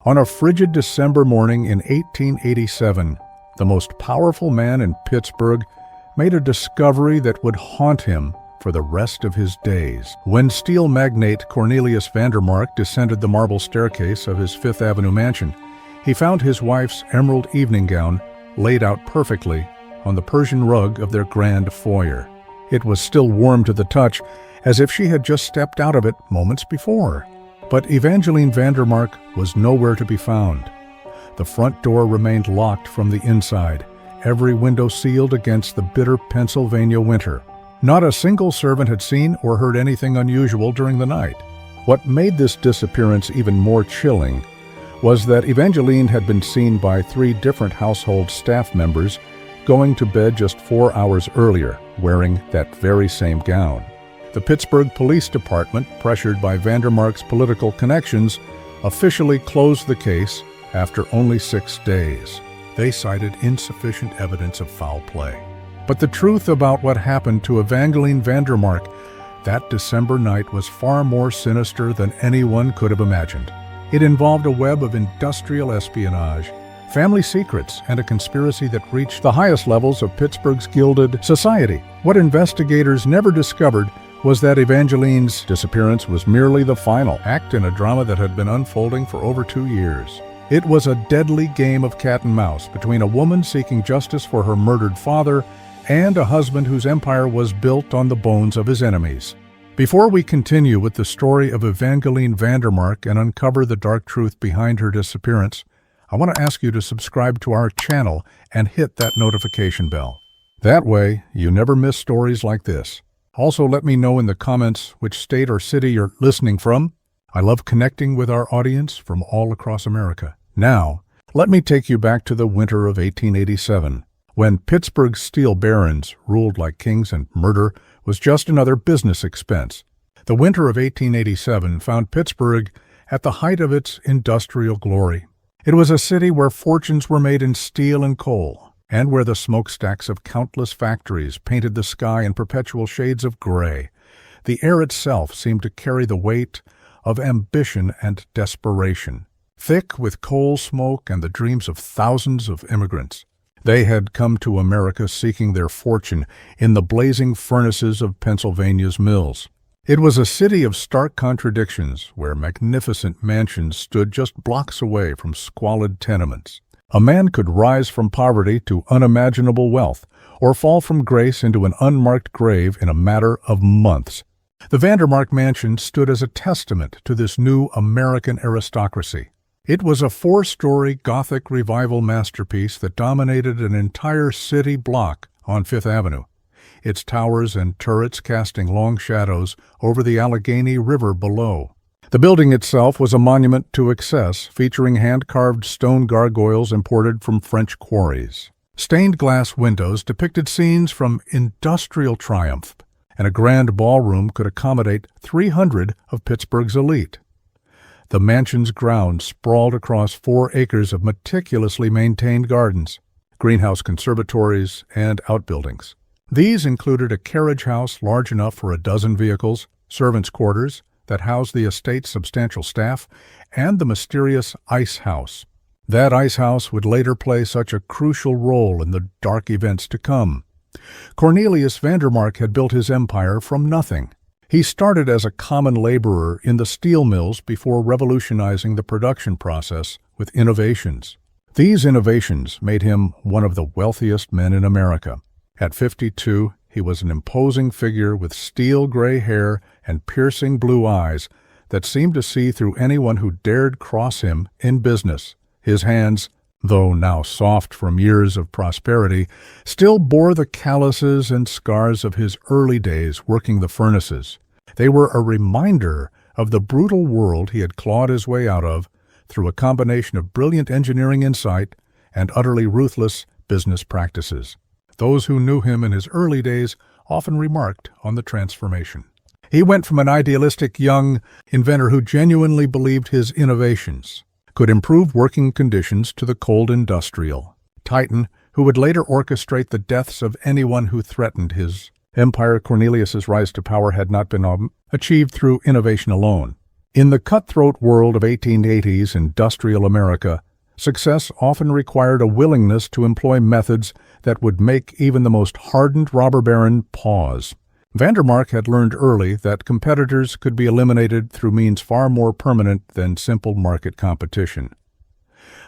On a frigid December morning in 1887, the most powerful man in Pittsburgh made a discovery that would haunt him for the rest of his days. When steel magnate Cornelius Vandermark descended the marble staircase of his Fifth Avenue mansion, he found his wife's emerald evening gown laid out perfectly on the Persian rug of their grand foyer. It was still warm to the touch, as if she had just stepped out of it moments before. But Evangeline Vandermark was nowhere to be found. The front door remained locked from the inside, every window sealed against the bitter Pennsylvania winter. Not a single servant had seen or heard anything unusual during the night. What made this disappearance even more chilling was that Evangeline had been seen by 3 different household staff members going to bed just 4 hours earlier, wearing that very same gown. The Pittsburgh Police Department, pressured by Vandermark's political connections, officially closed the case after only 6 days. They cited insufficient evidence of foul play. But the truth about what happened to Evangeline Vandermark that December night was far more sinister than anyone could have imagined. It involved a web of industrial espionage, family secrets, and a conspiracy that reached the highest levels of Pittsburgh's gilded society. What investigators never discovered was that Evangeline's disappearance was merely the final act in a drama that had been unfolding for over 2 years. It was a deadly game of cat and mouse between a woman seeking justice for her murdered father and a husband whose empire was built on the bones of his enemies. Before we continue with the story of Evangeline Vandermark and uncover the dark truth behind her disappearance, I want to ask you to subscribe to our channel and hit that notification bell. That way, you never miss stories like this. Also, let me know in the comments which state or city you're listening from. I love connecting with our audience from all across America. Now, let me take you back to the winter of 1887, when Pittsburgh's steel barons ruled like kings and murder was just another business expense. The winter of 1887 found Pittsburgh at the height of its industrial glory. It was a city where fortunes were made in steel and coal, and where the smokestacks of countless factories painted the sky in perpetual shades of gray. The air itself seemed to carry the weight of ambition and desperation, thick with coal smoke and the dreams of thousands of immigrants. They had come to America seeking their fortune in the blazing furnaces of Pennsylvania's mills. It was a city of stark contradictions, where magnificent mansions stood just blocks away from squalid tenements. A man could rise from poverty to unimaginable wealth, or fall from grace into an unmarked grave in a matter of months. The Vandermark mansion stood as a testament to this new American aristocracy. It was a 4-story Gothic revival masterpiece that dominated an entire city block on Fifth Avenue, its towers and turrets casting long shadows over the Allegheny River below. The building itself was a monument to excess, featuring hand-carved stone gargoyles imported from French quarries. Stained glass windows depicted scenes from industrial triumph, and a grand ballroom could accommodate 300 of Pittsburgh's elite. The mansion's grounds sprawled across 4 acres of meticulously maintained gardens, greenhouse conservatories, and outbuildings. These included a carriage house large enough for a dozen vehicles, servants' quarters that housed the estate's substantial staff, and the mysterious ice house. That ice house would later play such a crucial role in the dark events to come. Cornelius Vandermark had built his empire from nothing. He started as a common laborer in the steel mills before revolutionizing the production process with innovations. These innovations made him one of the wealthiest men in America. At 52, he was an imposing figure with steel gray hair and piercing blue eyes that seemed to see through anyone who dared cross him in business. His hands, though now soft from years of prosperity, still bore the calluses and scars of his early days working the furnaces. They were a reminder of the brutal world he had clawed his way out of through a combination of brilliant engineering insight and utterly ruthless business practices. Those who knew him in his early days often remarked on the transformation. He went from an idealistic young inventor who genuinely believed his innovations could improve working conditions to the cold industrial titan who would later orchestrate the deaths of anyone who threatened his empire. Cornelius's rise to power had not been achieved through innovation alone. In the cutthroat world of 1880s industrial America, success often required a willingness to employ methods that would make even the most hardened robber baron pause. Vandermark had learned early that competitors could be eliminated through means far more permanent than simple market competition.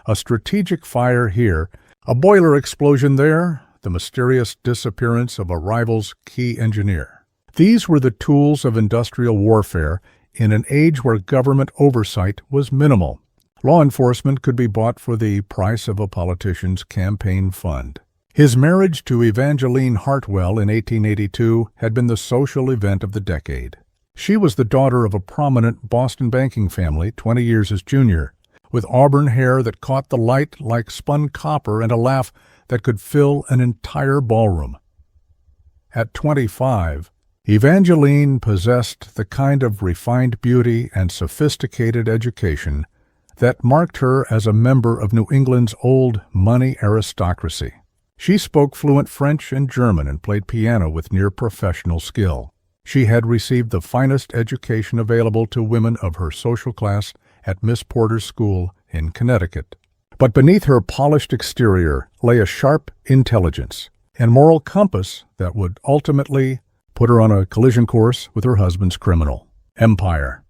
A strategic fire here, a boiler explosion there, the mysterious disappearance of a rival's key engineer. These were the tools of industrial warfare in an age where government oversight was minimal. Law enforcement could be bought for the price of a politician's campaign fund. His marriage to Evangeline Hartwell in 1882 had been the social event of the decade. She was the daughter of a prominent Boston banking family 20 years his junior, with auburn hair that caught the light like spun copper and a laugh that could fill an entire ballroom. At 25, Evangeline possessed the kind of refined beauty and sophisticated education that marked her as a member of New England's old money aristocracy. She spoke fluent French and German and played piano with near-professional skill. She had received the finest education available to women of her social class at Miss Porter's School in Connecticut. But beneath her polished exterior lay a sharp intelligence and moral compass that would ultimately put her on a collision course with her husband's criminal empire.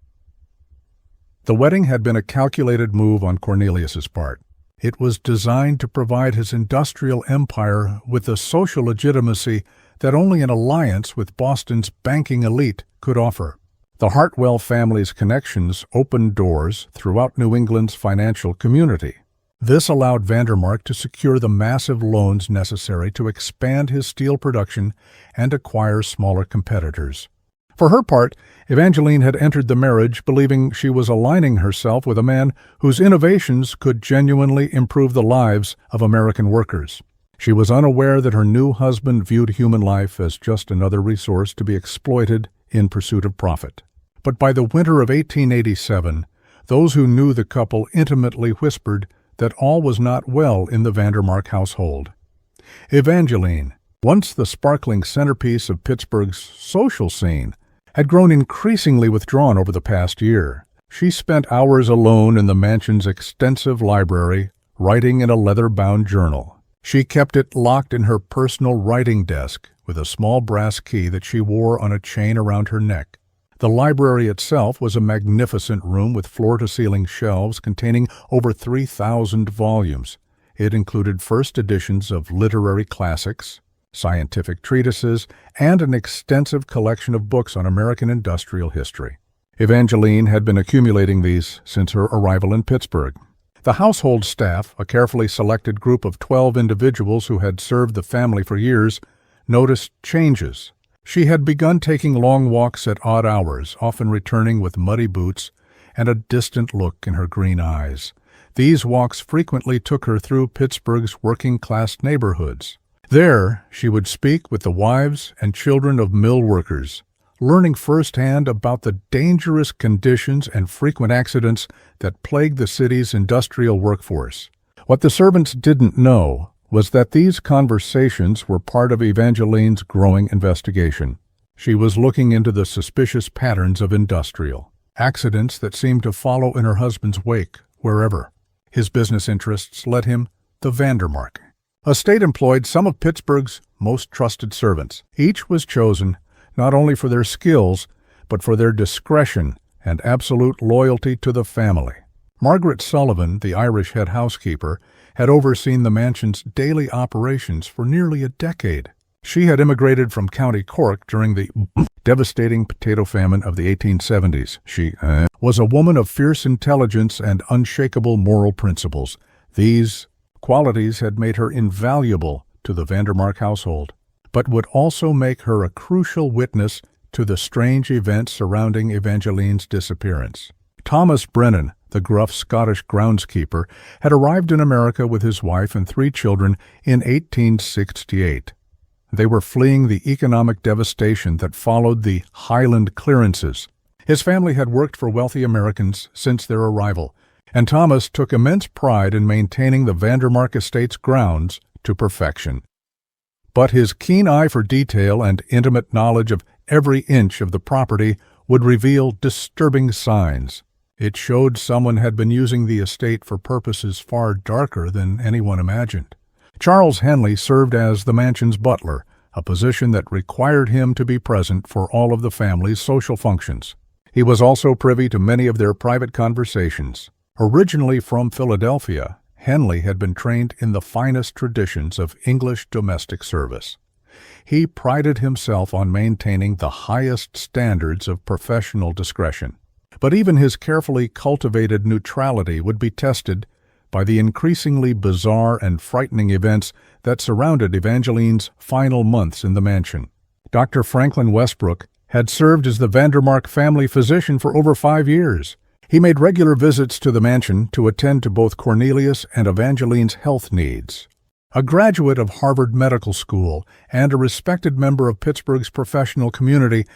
The wedding had been a calculated move on Cornelius's part. It was designed to provide his industrial empire with the social legitimacy that only an alliance with Boston's banking elite could offer. The Hartwell family's connections opened doors throughout New England's financial community. This allowed Vandermark to secure the massive loans necessary to expand his steel production and acquire smaller competitors. For her part, Evangeline had entered the marriage believing she was aligning herself with a man whose innovations could genuinely improve the lives of American workers. She was unaware that her new husband viewed human life as just another resource to be exploited in pursuit of profit. But by the winter of 1887, those who knew the couple intimately whispered that all was not well in the Vandermark household. Evangeline, once the sparkling centerpiece of Pittsburgh's social scene, had grown increasingly withdrawn over the past year. She spent hours alone in the mansion's extensive library, writing in a leather-bound journal. She kept it locked in her personal writing desk with a small brass key that she wore on a chain around her neck. The library itself was a magnificent room with floor-to-ceiling shelves containing over 3,000 volumes. It included first editions of literary classics, scientific treatises, and an extensive collection of books on American industrial history. Evangeline had been accumulating these since her arrival in Pittsburgh. The household staff, a carefully selected group of 12 individuals who had served the family for years, noticed changes. She had begun taking long walks at odd hours, often returning with muddy boots and a distant look in her green eyes. These walks frequently took her through Pittsburgh's working-class neighborhoods. There, she would speak with the wives and children of mill workers, learning firsthand about the dangerous conditions and frequent accidents that plagued the city's industrial workforce. What the servants didn't know was that these conversations were part of Evangeline's growing investigation. She was looking into the suspicious patterns of industrial accidents that seemed to follow in her husband's wake wherever his business interests led him. The Vandermark estate employed some of Pittsburgh's most trusted servants. Each was chosen not only for their skills, but for their discretion and absolute loyalty to the family. Margaret Sullivan, the Irish head housekeeper, had overseen the mansion's daily operations for nearly a decade. She had immigrated from County Cork during the devastating potato famine of the 1870s. She was a woman of fierce intelligence and unshakable moral principles. These qualities had made her invaluable to the Vandermark household, but would also make her a crucial witness to the strange events surrounding Evangeline's disappearance. Thomas Brennan, the gruff Scottish groundskeeper, had arrived in America with his wife and 3 children in 1868. They were fleeing the economic devastation that followed the Highland clearances. His family had worked for wealthy Americans since their arrival, and Thomas took immense pride in maintaining the Vandermark estate's grounds to perfection. But his keen eye for detail and intimate knowledge of every inch of the property would reveal disturbing signs. It showed someone had been using the estate for purposes far darker than anyone imagined. Charles Henley served as the mansion's butler, a position that required him to be present for all of the family's social functions. He was also privy to many of their private conversations. Originally from Philadelphia, Henley had been trained in the finest traditions of English domestic service. He prided himself on maintaining the highest standards of professional discretion. But even his carefully cultivated neutrality would be tested by the increasingly bizarre and frightening events that surrounded Evangeline's final months in the mansion. Dr. Franklin Westbrook had served as the Vandermark family physician for over 5 years. He made regular visits to the mansion to attend to both Cornelius and Evangeline's health needs. A graduate of Harvard Medical School and a respected member of Pittsburgh's professional community,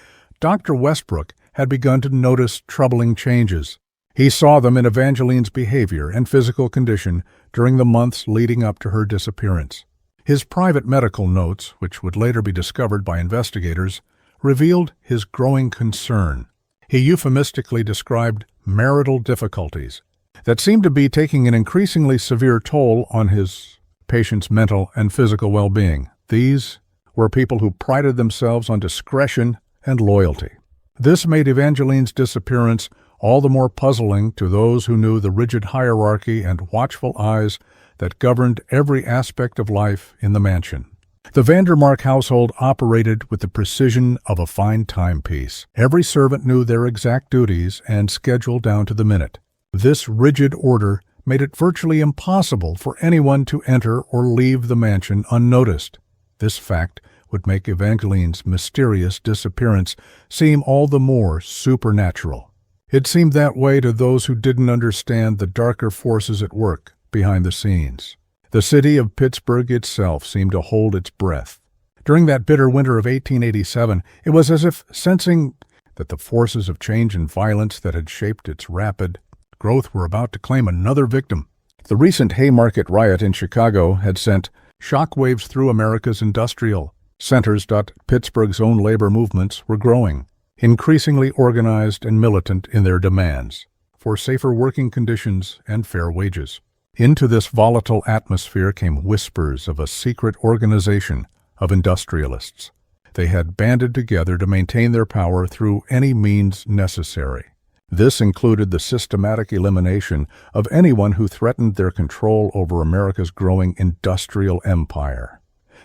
Dr. Westbrook had begun to notice troubling changes. He saw them in Evangeline's behavior and physical condition during the months leading up to her disappearance. His private medical notes, which would later be discovered by investigators, revealed his growing concern. He euphemistically described marital difficulties that seemed to be taking an increasingly severe toll on his patient's mental and physical well-being. These were people who prided themselves on discretion and loyalty. This made Evangeline's disappearance all the more puzzling to those who knew the rigid hierarchy and watchful eyes that governed every aspect of life in the mansion. The Vandermark household operated with the precision of a fine timepiece. Every servant knew their exact duties and schedule down to the minute. This rigid order made it virtually impossible for anyone to enter or leave the mansion unnoticed. This fact would make Evangeline's mysterious disappearance seem all the more supernatural. It seemed that way to those who didn't understand the darker forces at work behind the scenes. The city of Pittsburgh itself seemed to hold its breath. During that bitter winter of 1887, it was as if sensing that the forces of change and violence that had shaped its rapid growth were about to claim another victim. The recent Haymarket riot in Chicago had sent shockwaves through America's industrial centers. Pittsburgh's own labor movements were growing, increasingly organized and militant in their demands for safer working conditions and fair wages. Into this volatile atmosphere came whispers of a secret organization of industrialists. They had banded together to maintain their power through any means necessary. This included the systematic elimination of anyone who threatened their control over America's growing industrial empire.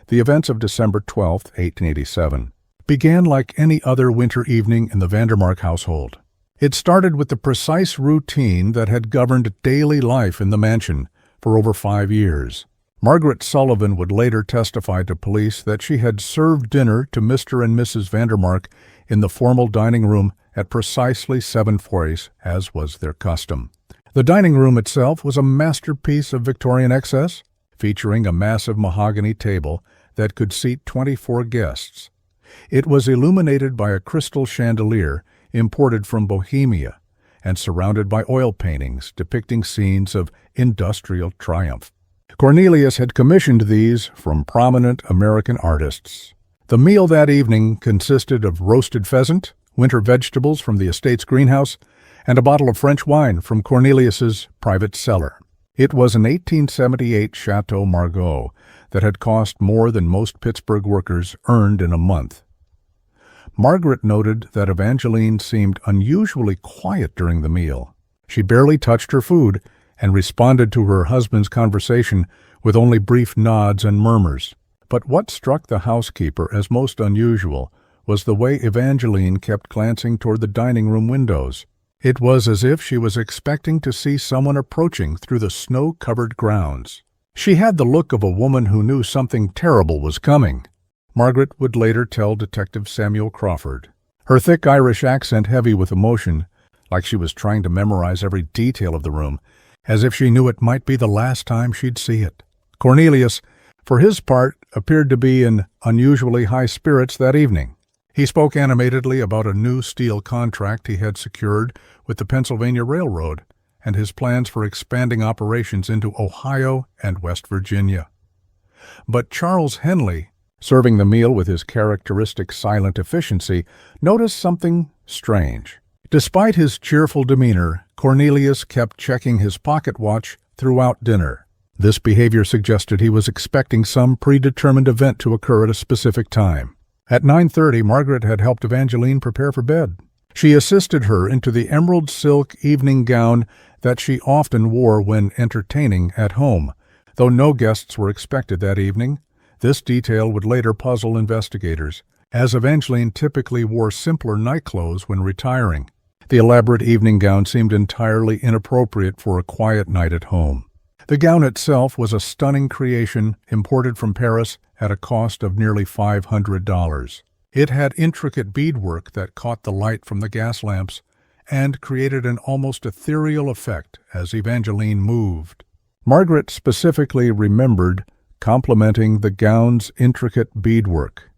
The events of December 12, 1887, began like any other winter evening in the Vandermark household. It started with the precise routine that had governed daily life in the mansion for over 5 years. Margaret Sullivan would later testify to police that she had served dinner to Mr. and Mrs. Vandermark in the formal dining room at precisely 7:40, as was their custom. The dining room itself was a masterpiece of Victorian excess, featuring a massive mahogany table that could seat 24 guests. It was illuminated by a crystal chandelier imported from Bohemia and surrounded by oil paintings depicting scenes of industrial triumph. Cornelius had commissioned these from prominent American artists. The meal that evening consisted of roasted pheasant, winter vegetables from the estate's greenhouse, and a bottle of French wine from Cornelius's private cellar. It was an 1878 Chateau Margaux that had cost more than most Pittsburgh workers earned in a month. Margaret noted that Evangeline seemed unusually quiet during the meal. She barely touched her food and responded to her husband's conversation with only brief nods and murmurs. But what struck the housekeeper as most unusual was the way Evangeline kept glancing toward the dining room windows. It was as if she was expecting to see someone approaching through the snow-covered grounds. She had the look of a woman who knew something terrible was coming. Margaret would later tell Detective Samuel Crawford. Her thick Irish accent heavy with emotion, like she was trying to memorize every detail of the room, as if she knew it might be the last time she'd see it. Cornelius, for his part, appeared to be in unusually high spirits that evening. He spoke animatedly about a new steel contract he had secured with the Pennsylvania Railroad and his plans for expanding operations into Ohio and West Virginia. But Charles Henley serving the meal with his characteristic silent efficiency, noticed something strange. Despite his cheerful demeanor, Cornelius kept checking his pocket watch throughout dinner. This behavior suggested he was expecting some predetermined event to occur at a specific time. At 9:30, Margaret had helped Evangeline prepare for bed. She assisted her into the emerald silk evening gown that she often wore when entertaining at home. Though no guests were expected that evening, this detail would later puzzle investigators, as Evangeline typically wore simpler nightclothes when retiring. The elaborate evening gown seemed entirely inappropriate for a quiet night at home. The gown itself was a stunning creation imported from Paris at a cost of nearly $500. It had intricate beadwork that caught the light from the gas lamps and created an almost ethereal effect as Evangeline moved. Margaret specifically remembered complimenting the gown's intricate beadwork.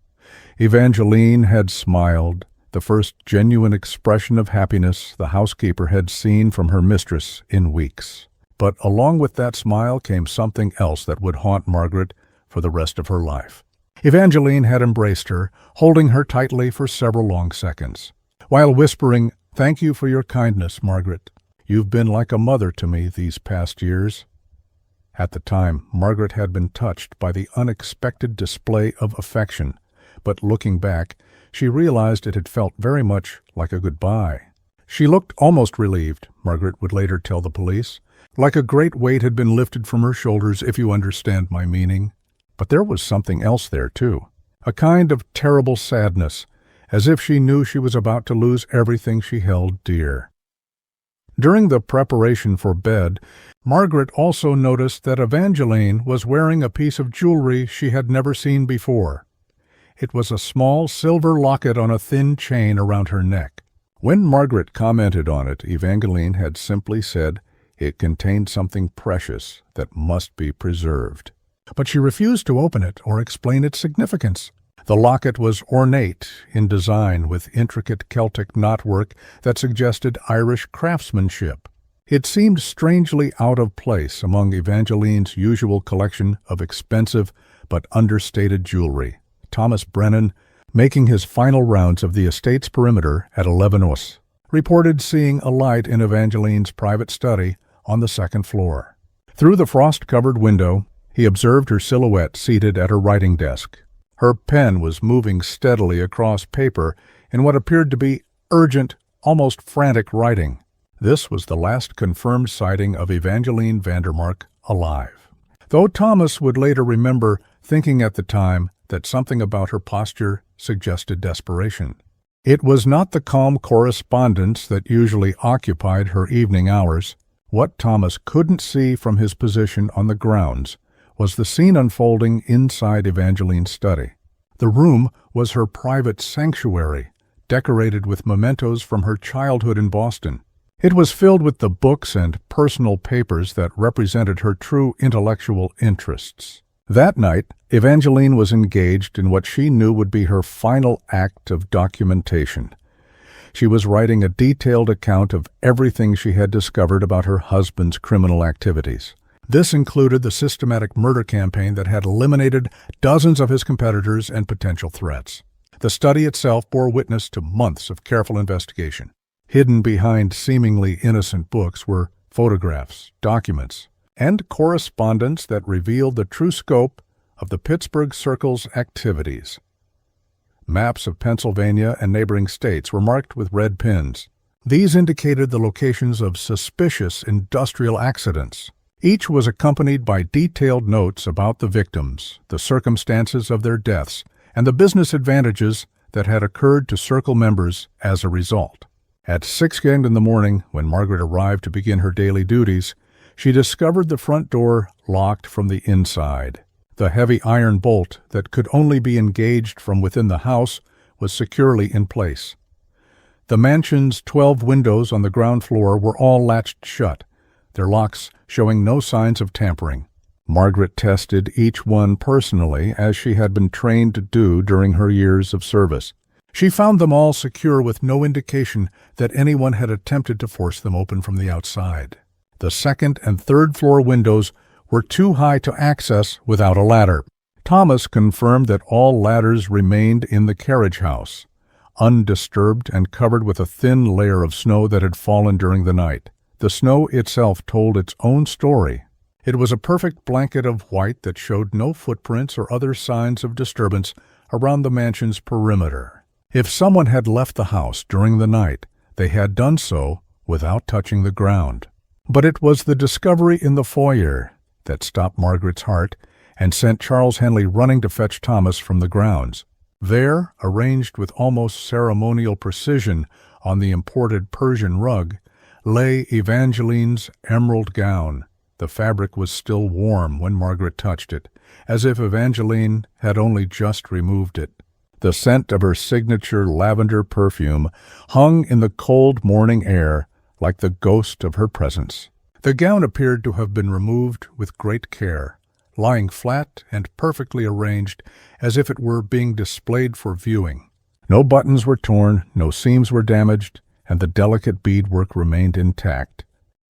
Evangeline had smiled, the first genuine expression of happiness the housekeeper had seen from her mistress in weeks. But along with that smile came something else that would haunt Margaret for the rest of her life. Evangeline had embraced her, holding her tightly for several long seconds, while whispering, "Thank you for your kindness, Margaret. You've been like a mother to me these past years." At the time, Margaret had been touched by the unexpected display of affection, but looking back, she realized it had felt very much like a goodbye. She looked almost relieved, Margaret would later tell the police, like a great weight had been lifted from her shoulders, if you understand my meaning. But there was something else there, too, a kind of terrible sadness, as if she knew she was about to lose everything she held dear. During the preparation for bed, Margaret also noticed that Evangeline was wearing a piece of jewelry she had never seen before. It was a small silver locket on a thin chain around her neck. When Margaret commented on it, Evangeline had simply said it contained something precious that must be preserved. But she refused to open it or explain its significance. The locket was ornate in design with intricate Celtic knotwork that suggested Irish craftsmanship. It seemed strangely out of place among Evangeline's usual collection of expensive but understated jewelry. Thomas Brennan, making his final rounds of the estate's perimeter at 11 us, reported seeing a light in Evangeline's private study on the second floor. Through the frost-covered window, he observed her silhouette seated at her writing desk. Her pen was moving steadily across paper in what appeared to be urgent, almost frantic writing. This was the last confirmed sighting of Evangeline Vandermark alive, though Thomas would later remember thinking at the time that something about her posture suggested desperation. It was not the calm correspondence that usually occupied her evening hours. What Thomas couldn't see from his position on the grounds was the scene unfolding inside Evangeline's study. The room was her private sanctuary, decorated with mementos from her childhood in Boston. It was filled with the books and personal papers that represented her true intellectual interests. That night, Evangeline was engaged in what she knew would be her final act of documentation. She was writing a detailed account of everything she had discovered about her husband's criminal activities. This included the systematic murder campaign that had eliminated dozens of his competitors and potential threats. The study itself bore witness to months of careful investigation. Hidden behind seemingly innocent books were photographs, documents, and correspondence that revealed the true scope of the Pittsburgh Circle's activities. Maps of Pennsylvania and neighboring states were marked with red pins. These indicated the locations of suspicious industrial accidents. Each was accompanied by detailed notes about the victims, the circumstances of their deaths, and the business advantages that had occurred to Circle members as a result. At 6 a.m. in the morning, when Margaret arrived to begin her daily duties, she discovered the front door locked from the inside. The heavy iron bolt that could only be engaged from within the house was securely in place. The mansion's 12 windows on the ground floor were all latched shut, their locks showing no signs of tampering. Margaret tested each one personally, as she had been trained to do during her years of service. She found them all secure with no indication that anyone had attempted to force them open from the outside. The second and third floor windows were too high to access without a ladder. Thomas confirmed that all ladders remained in the carriage house, undisturbed and covered with a thin layer of snow that had fallen during the night. The snow itself told its own story. It was a perfect blanket of white that showed no footprints or other signs of disturbance around the mansion's perimeter. If someone had left the house during the night, they had done so without touching the ground. But it was the discovery in the foyer that stopped Margaret's heart and sent Charles Henley running to fetch Thomas from the grounds. There, arranged with almost ceremonial precision on the imported Persian rug, lay Evangeline's emerald gown. The fabric was still warm when Margaret touched it, as if Evangeline had only just removed it. The scent of her signature lavender perfume hung in the cold morning air like the ghost of her presence. The gown appeared to have been removed with great care, lying flat and perfectly arranged as if it were being displayed for viewing. No buttons were torn, no seams were damaged, and the delicate beadwork remained intact.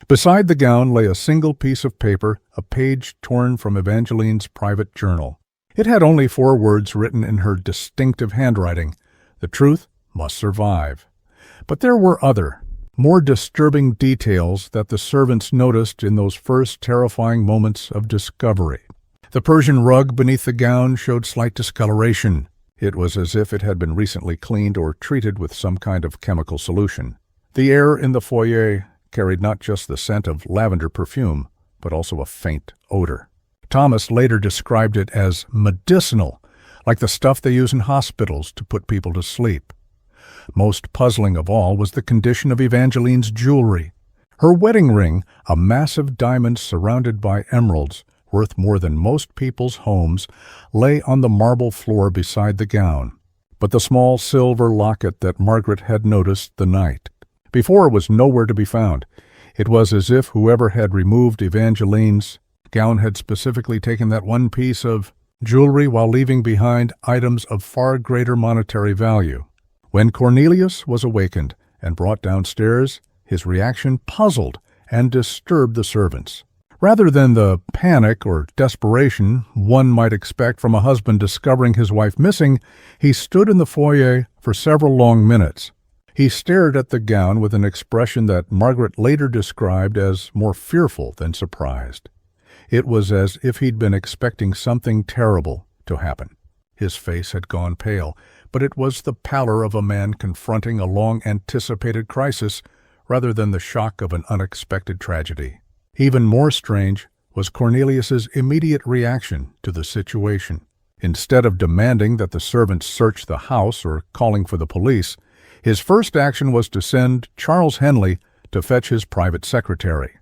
Beside the gown lay a single piece of paper, a page torn from Evangeline's private journal. It had only 4 words written in her distinctive handwriting: "The truth must survive." But there were other, more disturbing details that the servants noticed in those first terrifying moments of discovery. The Persian rug beneath the gown showed slight discoloration. It was as if it had been recently cleaned or treated with some kind of chemical solution. The air in the foyer carried not just the scent of lavender perfume, but also a faint odor. Thomas later described it as medicinal, like the stuff they use in hospitals to put people to sleep. Most puzzling of all was the condition of Evangeline's jewelry. Her wedding ring, a massive diamond surrounded by emeralds, worth more than most people's homes, lay on the marble floor beside the gown. But the small silver locket that Margaret had noticed the night before was nowhere to be found. It was as if whoever had removed Evangeline's gown had specifically taken that one piece of jewelry while leaving behind items of far greater monetary value. When Cornelius was awakened and brought downstairs, his reaction puzzled and disturbed the servants. Rather than the panic or desperation one might expect from a husband discovering his wife missing, he stood in the foyer for several long minutes. He stared at the gown with an expression that Margaret later described as more fearful than surprised. It was as if he'd been expecting something terrible to happen. His face had gone pale, but it was the pallor of a man confronting a long-anticipated crisis rather than the shock of an unexpected tragedy. Even more strange was Cornelius's immediate reaction to the situation. Instead of demanding that the servants search the house or calling for the police, his first action was to send Charles Henley to fetch his private secretary.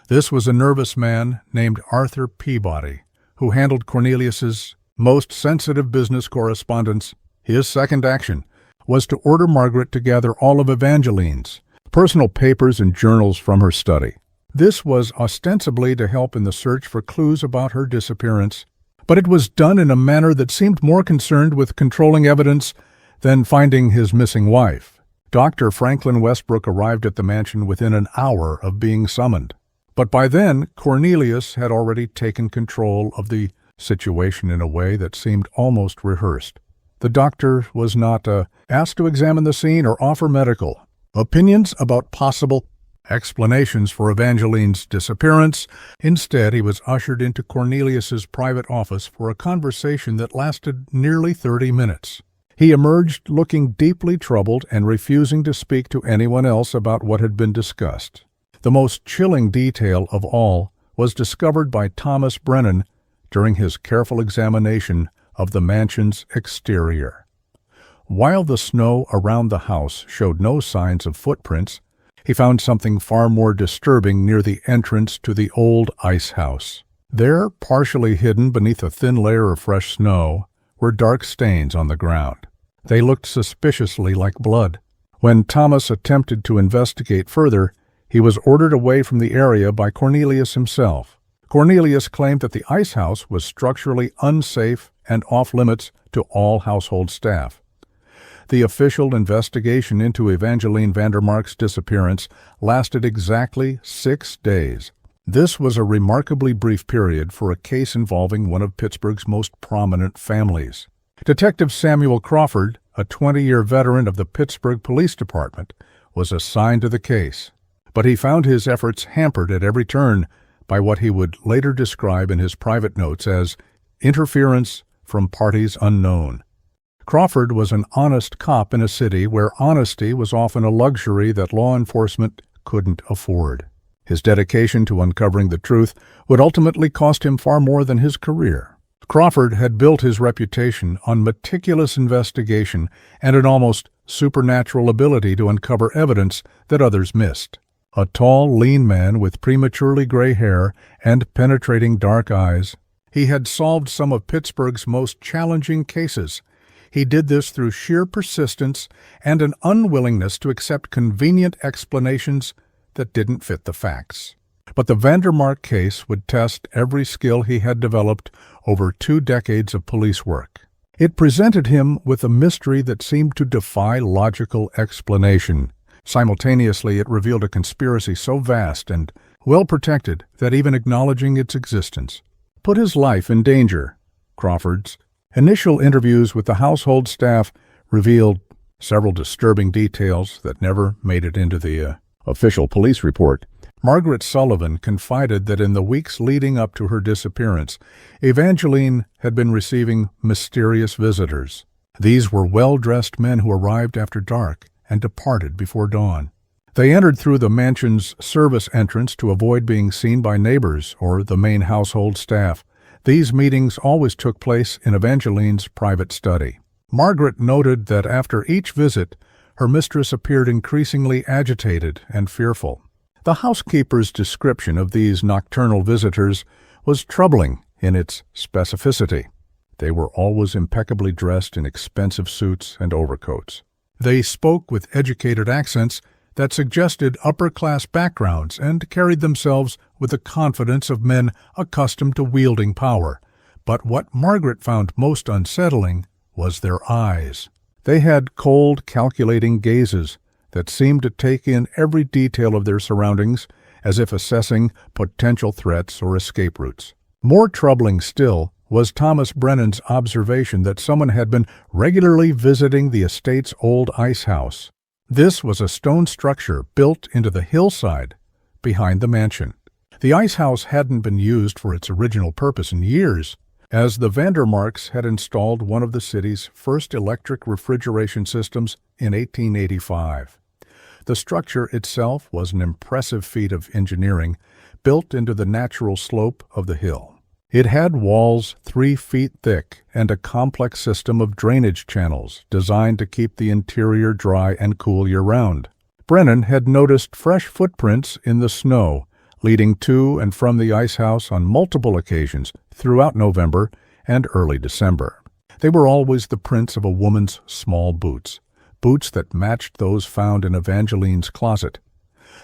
This was a nervous man named Arthur Peabody, who handled Cornelius's most sensitive business correspondence. His second action was to order Margaret to gather all of Evangeline's personal papers and journals from her study. This was ostensibly to help in the search for clues about her disappearance, but it was done in a manner that seemed more concerned with controlling evidence than finding his missing wife. Dr. Franklin Westbrook arrived at the mansion within an hour of being summoned. But by then, Cornelius had already taken control of the situation in a way that seemed almost rehearsed. The doctor was not asked to examine the scene or offer medical opinions about possible explanations for Evangeline's disappearance. Instead, he was ushered into Cornelius's private office for a conversation that lasted nearly 30 minutes. He emerged looking deeply troubled and refusing to speak to anyone else about what had been discussed. The most chilling detail of all was discovered by Thomas Brennan during his careful examination of the mansion's exterior. While the snow around the house showed no signs of footprints, he found something far more disturbing near the entrance to the old ice house. There, partially hidden beneath a thin layer of fresh snow, were dark stains on the ground. They looked suspiciously like blood. When Thomas attempted to investigate further, he was ordered away from the area by Cornelius himself. Cornelius claimed that the ice house was structurally unsafe and off-limits to all household staff. The official investigation into Evangeline Vandermark's disappearance lasted exactly 6 days. This was a remarkably brief period for a case involving one of Pittsburgh's most prominent families. Detective Samuel Crawford, a 20-year veteran of the Pittsburgh Police Department, was assigned to the case, but he found his efforts hampered at every turn by what he would later describe in his private notes as interference from parties unknown. Crawford was an honest cop in a city where honesty was often a luxury that law enforcement couldn't afford. His dedication to uncovering the truth would ultimately cost him far more than his career. Crawford had built his reputation on meticulous investigation and an almost supernatural ability to uncover evidence that others missed. A tall, lean man with prematurely gray hair and penetrating dark eyes, he had solved some of Pittsburgh's most challenging cases. He did this through sheer persistence and an unwillingness to accept convenient explanations that didn't fit the facts. But the Vandermark case would test every skill he had developed over 2 decades of police work. It presented him with a mystery that seemed to defy logical explanation. Simultaneously, it revealed a conspiracy so vast and well-protected that even acknowledging its existence put his life in danger. Crawford's initial interviews with the household staff revealed several disturbing details that never made it into the official police report. Margaret Sullivan confided that in the weeks leading up to her disappearance, Evangeline had been receiving mysterious visitors. These were well-dressed men who arrived after dark and departed before dawn. They entered through the mansion's service entrance to avoid being seen by neighbors or the main household staff. These meetings always took place in Evangeline's private study. Margaret noted that after each visit, her mistress appeared increasingly agitated and fearful. The housekeeper's description of these nocturnal visitors was troubling in its specificity. They were always impeccably dressed in expensive suits and overcoats. They spoke with educated accents that suggested upper-class backgrounds and carried themselves with the confidence of men accustomed to wielding power. But what Margaret found most unsettling was their eyes. They had cold, calculating gazes that seemed to take in every detail of their surroundings as if assessing potential threats or escape routes. More troubling still was Thomas Brennan's observation that someone had been regularly visiting the estate's old ice house. This was a stone structure built into the hillside behind the mansion. The ice house hadn't been used for its original purpose in years, as the Vandermarks had installed one of the city's first electric refrigeration systems in 1885. The structure itself was an impressive feat of engineering, built into the natural slope of the hill. It had walls 3 feet thick and a complex system of drainage channels designed to keep the interior dry and cool year-round. Brennan had noticed fresh footprints in the snow leading to and from the ice house on multiple occasions throughout November and early December. They were always the prints of a woman's small boots that matched those found in Evangeline's closet.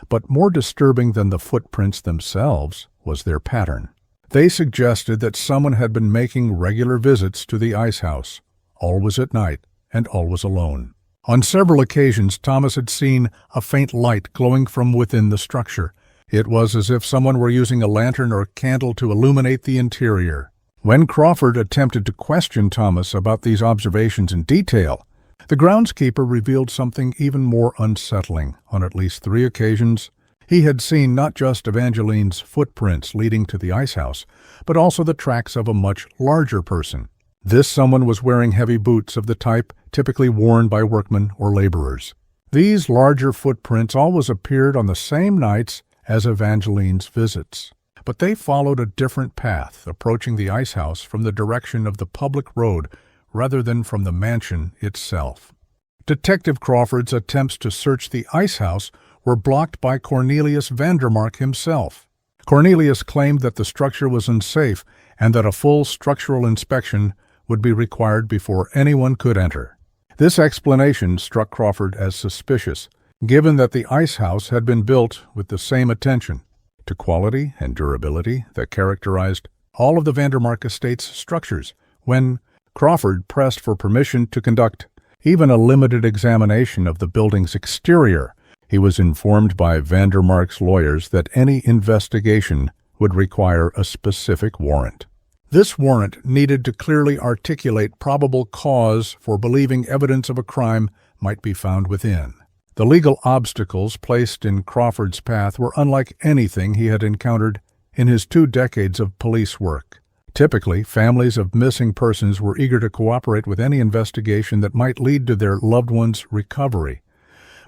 But more disturbing than the footprints themselves was their pattern. They suggested that someone had been making regular visits to the ice house, always at night and always alone. On several occasions, Thomas had seen a faint light glowing from within the structure. It was as if someone were using a lantern or candle to illuminate the interior. When Crawford attempted to question Thomas about these observations in detail, the groundskeeper revealed something even more unsettling. On at least 3 occasions, he had seen not just Evangeline's footprints leading to the ice house, but also the tracks of a much larger person. This someone was wearing heavy boots of the type typically worn by workmen or laborers. These larger footprints always appeared on the same nights as Evangeline's visits, but they followed a different path, approaching the ice house from the direction of the public road rather than from the mansion itself. Detective Crawford's attempts to search the ice house were blocked by Cornelius Vandermark himself. Cornelius claimed that the structure was unsafe and that a full structural inspection would be required before anyone could enter. This explanation struck Crawford as suspicious, given that the ice house had been built with the same attention to quality and durability that characterized all of the Vandermark estate's structures. When Crawford pressed for permission to conduct even a limited examination of the building's exterior, He was informed by Vandermark's lawyers that any investigation would require a specific warrant. This warrant needed to clearly articulate probable cause for believing evidence of a crime might be found within. The legal obstacles placed in Crawford's path were unlike anything he had encountered in his 2 decades of police work. Typically, families of missing persons were eager to cooperate with any investigation that might lead to their loved one's recovery.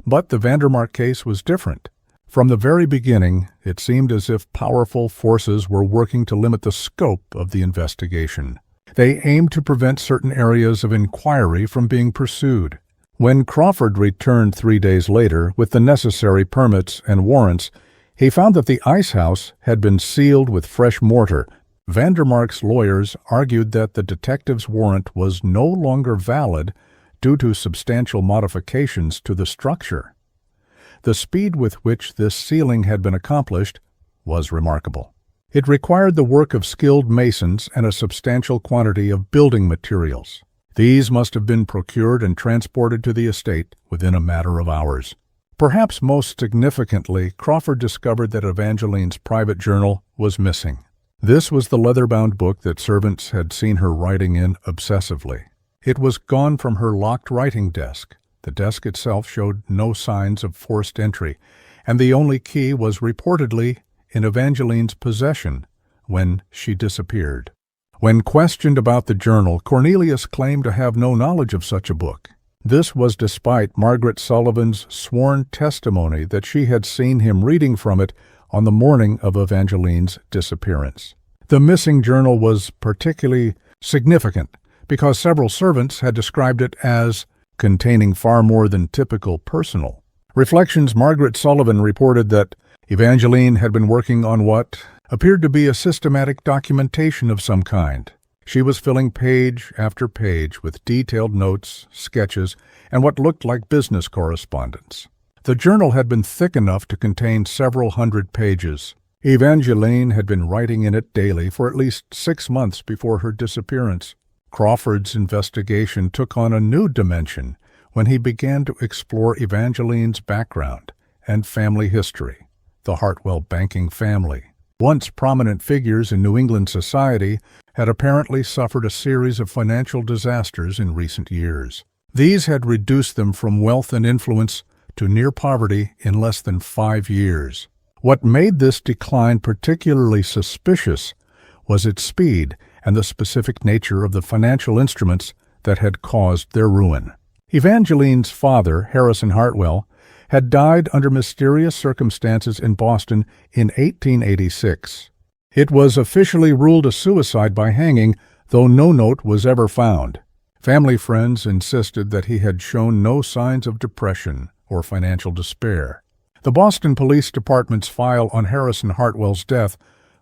But the Vandermark case was different. From the very beginning, it seemed as if powerful forces were working to limit the scope of the investigation. They aimed to prevent certain areas of inquiry from being pursued. When Crawford returned 3 days later with the necessary permits and warrants, he found that the ice house had been sealed with fresh mortar. Vandermark's lawyers argued that the detective's warrant was no longer valid due to substantial modifications to the structure. The speed with which this sealing had been accomplished was remarkable. It required the work of skilled masons and a substantial quantity of building materials. These must have been procured and transported to the estate within a matter of hours. Perhaps most significantly, Crawford discovered that Evangeline's private journal was missing. This was the leather-bound book that servants had seen her writing in obsessively. It was gone from her locked writing desk. The desk itself showed no signs of forced entry, and the only key was reportedly in Evangeline's possession when she disappeared. When questioned about the journal, Cornelius claimed to have no knowledge of such a book. This was despite Margaret Sullivan's sworn testimony that she had seen him reading from it on the morning of Evangeline's disappearance. The missing journal was particularly significant because several servants had described it as containing far more than typical personal. Reflections Margaret Sullivan reported that Evangeline had been working on what appeared to be a systematic documentation of some kind. She was filling page after page with detailed notes, sketches, and what looked like business correspondence. The journal had been thick enough to contain several hundred pages. Evangeline had been writing in it daily for at least 6 months before her disappearance. Crawford's investigation took on a new dimension when he began to explore Evangeline's background and family history. The Hartwell banking family, once prominent figures in New England society, had apparently suffered a series of financial disasters in recent years. These had reduced them from wealth and influence to near poverty in less than 5 years. What made this decline particularly suspicious was its speed and the specific nature of the financial instruments that had caused their ruin. Evangeline's father, Harrison Hartwell, had died under mysterious circumstances in Boston in 1886. It was officially ruled a suicide by hanging, though no note was ever found. Family friends insisted that he had shown no signs of depression or financial despair. The Boston Police Department's file on Harrison Hartwell's death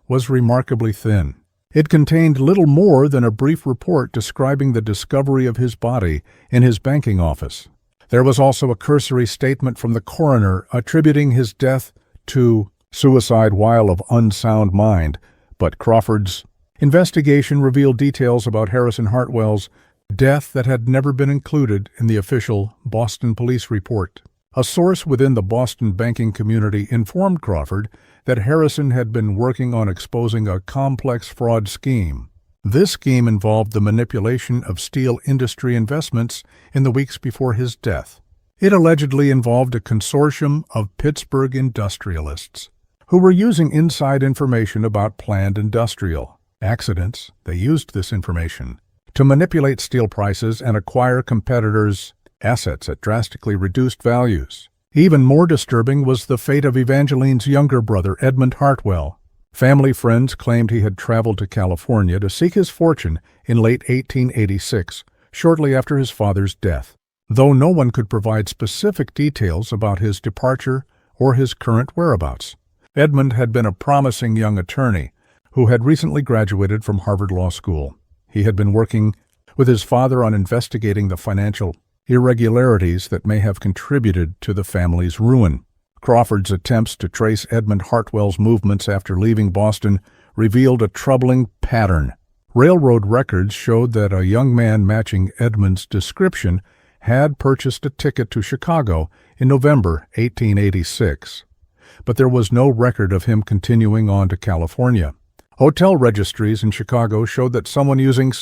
was remarkably thin. It contained little more than a brief report describing the discovery of his body in his banking office. There was also a cursory statement from the coroner attributing his death to suicide while of unsound mind, but Crawford's investigation revealed details about Harrison Hartwell's death that had never been included in the official Boston police report. A source within the Boston banking community informed Crawford that Harrison had been working on exposing a complex fraud scheme. This scheme involved the manipulation of steel industry investments in the weeks before his death. It allegedly involved a consortium of Pittsburgh industrialists who were using inside information about planned industrial accidents. They used this information to manipulate steel prices and acquire competitors' assets at drastically reduced values. Even more disturbing was the fate of Evangeline's younger brother, Edmund Hartwell. Family friends claimed he had traveled to California to seek his fortune in late 1886, shortly after his father's death. Though no one could provide specific details about his departure or his current whereabouts. Edmund had been a promising young attorney who had recently graduated from Harvard Law School. He had been working with his father on investigating the financial irregularities that may have contributed to the family's ruin. Crawford's attempts to trace Edmund Hartwell's movements after leaving Boston revealed a troubling pattern. Railroad records showed that a young man matching Edmund's description had purchased a ticket to Chicago in November 1886, but there was no record of him continuing on to California. Hotel registries in Chicago showed that someone using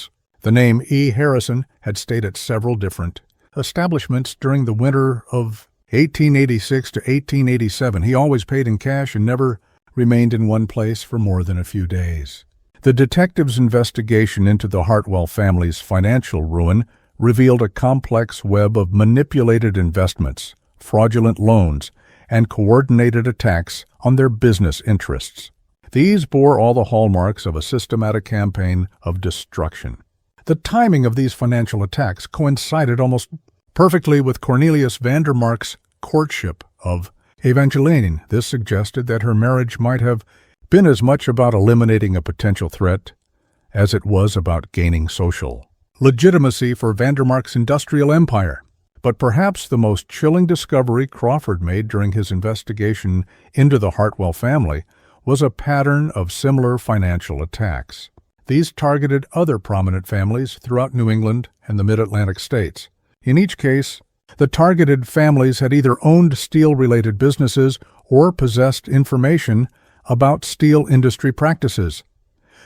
the name E. Harrison had stayed at several different establishments during the winter of 1886 to 1887. He always paid in cash and never remained in one place for more than a few days. The detectives' investigation into the Hartwell family's financial ruin revealed a complex web of manipulated investments, fraudulent loans, and coordinated attacks on their business interests. These bore all the hallmarks of a systematic campaign of destruction. The timing of these financial attacks coincided almost perfectly with Cornelius Vandermark's courtship of Evangeline. This suggested that her marriage might have been as much about eliminating a potential threat as it was about gaining social legitimacy for Vandermark's industrial empire. But perhaps the most chilling discovery Crawford made during his investigation into the Hartwell family was a pattern of similar financial attacks. These targeted other prominent families throughout New England and the mid-Atlantic states. In each case, the targeted families had either owned steel-related businesses or possessed information about steel industry practices.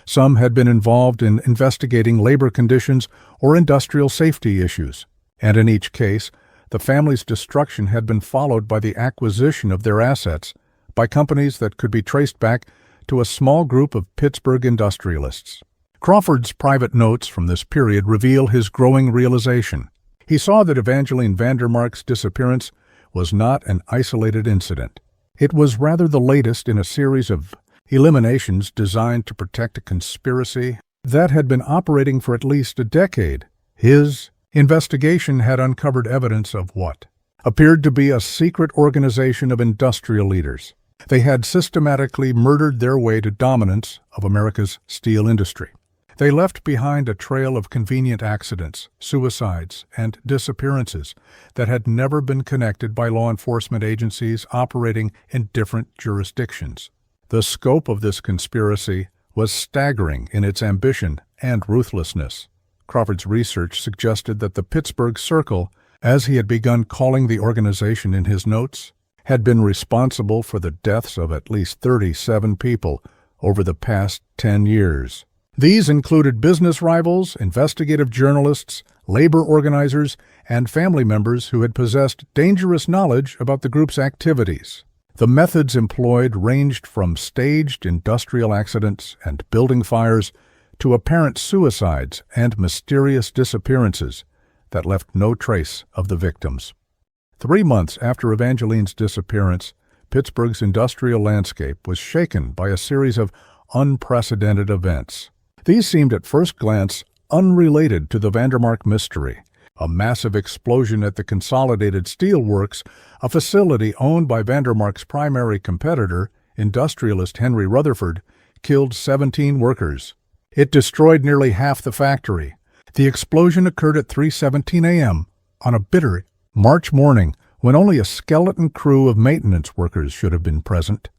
Some had been involved in investigating labor conditions or industrial safety issues, and in each case, the family's destruction had been followed by the acquisition of their assets by companies that could be traced back to a small group of Pittsburgh industrialists. Crawford's private notes from this period reveal his growing realization. He saw that Evangeline Vandermark's disappearance was not an isolated incident. It was rather the latest in a series of eliminations designed to protect a conspiracy that had been operating for at least a decade. His investigation had uncovered evidence of what appeared to be a secret organization of industrial leaders. They had systematically murdered their way to dominance of America's steel industry. They left behind a trail of convenient accidents, suicides, and disappearances that had never been connected by law enforcement agencies operating in different jurisdictions. The scope of this conspiracy was staggering in its ambition and ruthlessness. Crawford's research suggested that the Pittsburgh Circle, as he had begun calling the organization in his notes, had been responsible for the deaths of at least 37 people over the past 10 years. These included business rivals, investigative journalists, labor organizers, and family members who had possessed dangerous knowledge about the group's activities. The methods employed ranged from staged industrial accidents and building fires to apparent suicides and mysterious disappearances that left no trace of the victims. 3 months after Evangeline's disappearance, Pittsburgh's industrial landscape was shaken by a series of unprecedented events. These seemed at first glance unrelated to the Vandermark mystery. A massive explosion at the Consolidated Steel Works, a facility owned by Vandermark's primary competitor, industrialist Henry Rutherford, killed 17 workers. It destroyed nearly half the factory. The explosion occurred at 3:17 a.m. on a bitter March morning when only a skeleton crew of maintenance workers should have been present.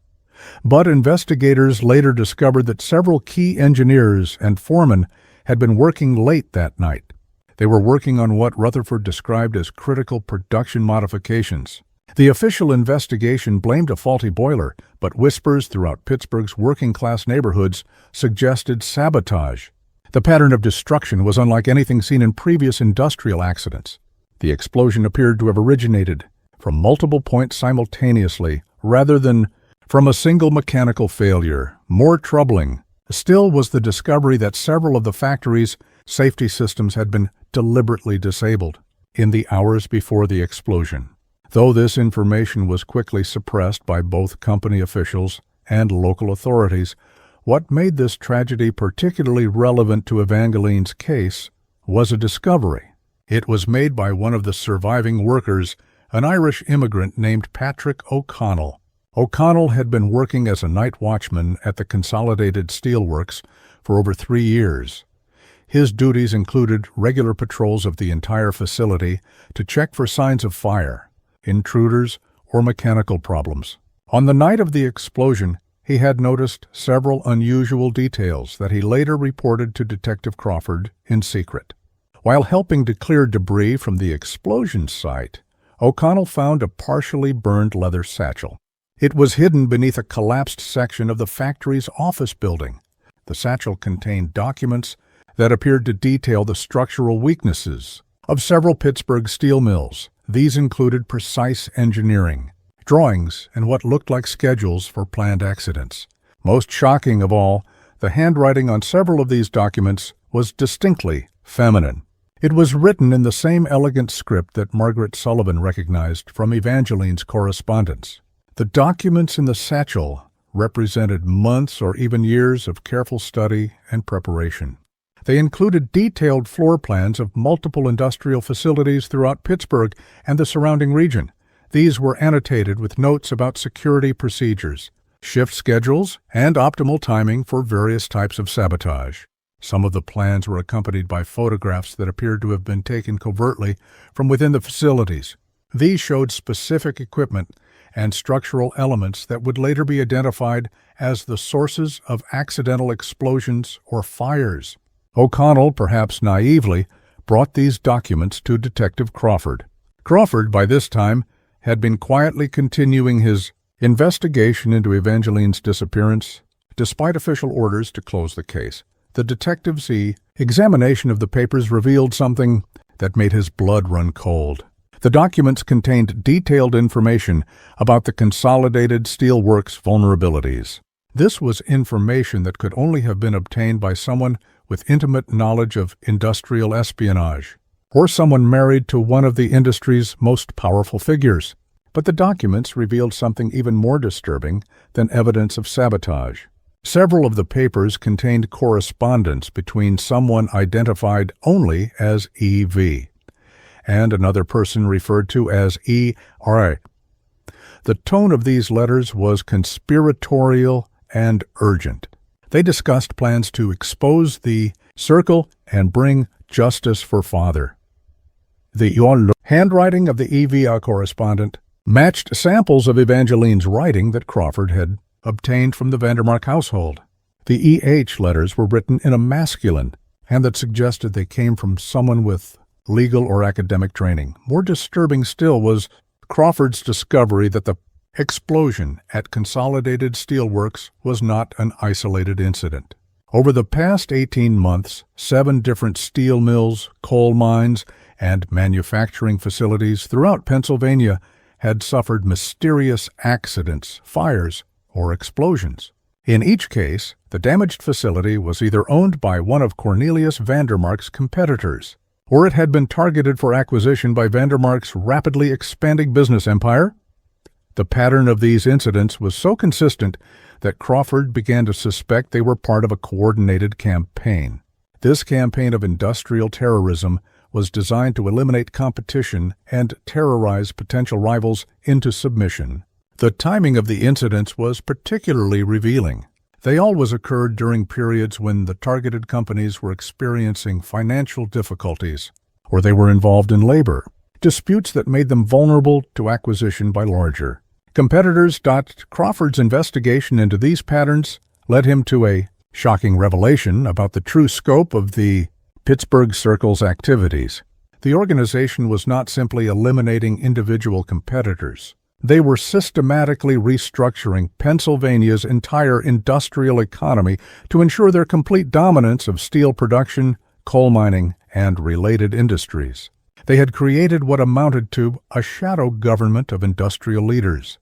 But investigators later discovered that several key engineers and foremen had been working late that night. They were working on what Rutherford described as critical production modifications. The official investigation blamed a faulty boiler, but whispers throughout Pittsburgh's working-class neighborhoods suggested sabotage. The pattern of destruction was unlike anything seen in previous industrial accidents. The explosion appeared to have originated from multiple points simultaneously, rather than from a single mechanical failure. More troubling still was the discovery that several of the factory's safety systems had been deliberately disabled in the hours before the explosion. Though this information was quickly suppressed by both company officials and local authorities, what made this tragedy particularly relevant to Evangeline's case was a discovery. It was made by one of the surviving workers, an Irish immigrant named Patrick O'Connell. O'Connell had been working as a night watchman at the Consolidated Steel Works for over 3 years. His duties included regular patrols of the entire facility to check for signs of fire, intruders, or mechanical problems. On the night of the explosion, he had noticed several unusual details that he later reported to Detective Crawford in secret. While helping to clear debris from the explosion site, O'Connell found a partially burned leather satchel. It was hidden beneath a collapsed section of the factory's office building. The satchel contained documents that appeared to detail the structural weaknesses of several Pittsburgh steel mills. These included precise engineering, drawings, and what looked like schedules for planned accidents. Most shocking of all, the handwriting on several of these documents was distinctly feminine. It was written in the same elegant script that Margaret Sullivan recognized from Evangeline's correspondence. The documents in the satchel represented months or even years of careful study and preparation. They included detailed floor plans of multiple industrial facilities throughout Pittsburgh and the surrounding region. These were annotated with notes about security procedures, shift schedules, and optimal timing for various types of sabotage. Some of the plans were accompanied by photographs that appeared to have been taken covertly from within the facilities. These showed specific equipment and structural elements that would later be identified as the sources of accidental explosions or fires. O'Connell, perhaps naively, brought these documents to Detective Crawford. Crawford, by this time, had been quietly continuing his investigation into Evangeline's disappearance, despite official orders to close the case. The detective's examination of the papers revealed something that made his blood run cold. The documents contained detailed information about the Consolidated Steel Works vulnerabilities. This was information that could only have been obtained by someone with intimate knowledge of industrial espionage, or someone married to one of the industry's most powerful figures. But the documents revealed something even more disturbing than evidence of sabotage. Several of the papers contained correspondence between someone identified only as E.V. and another person referred to as E.R. The tone of these letters was conspiratorial and urgent. They discussed plans to expose the circle and bring justice for father. The handwriting of the E.V. correspondent matched samples of Evangeline's writing that Crawford had obtained from the Vandermark household. The E.H. letters were written in a masculine, and that suggested they came from someone with legal or academic training. More disturbing still was Crawford's discovery that the explosion at Consolidated Steel Works was not an isolated incident. Over the past 18 months, 7 different steel mills, coal mines, and manufacturing facilities throughout Pennsylvania had suffered mysterious accidents, fires, or explosions. In each case, the damaged facility was either owned by one of Cornelius Vandermark's competitors, or it had been targeted for acquisition by Vandermark's rapidly expanding business empire. The pattern of these incidents was so consistent that Crawford began to suspect they were part of a coordinated campaign. This campaign of industrial terrorism was designed to eliminate competition and terrorize potential rivals into submission. The timing of the incidents was particularly revealing. They always occurred during periods when the targeted companies were experiencing financial difficulties, or they were involved in labor disputes that made them vulnerable to acquisition by larger competitors. Crawford's investigation into these patterns led him to a shocking revelation about the true scope of the Pittsburgh Circle's activities. The organization was not simply eliminating individual competitors. They were systematically restructuring Pennsylvania's entire industrial economy to ensure their complete dominance of steel production, coal mining, and related industries. They had created what amounted to a shadow government of industrial leaders.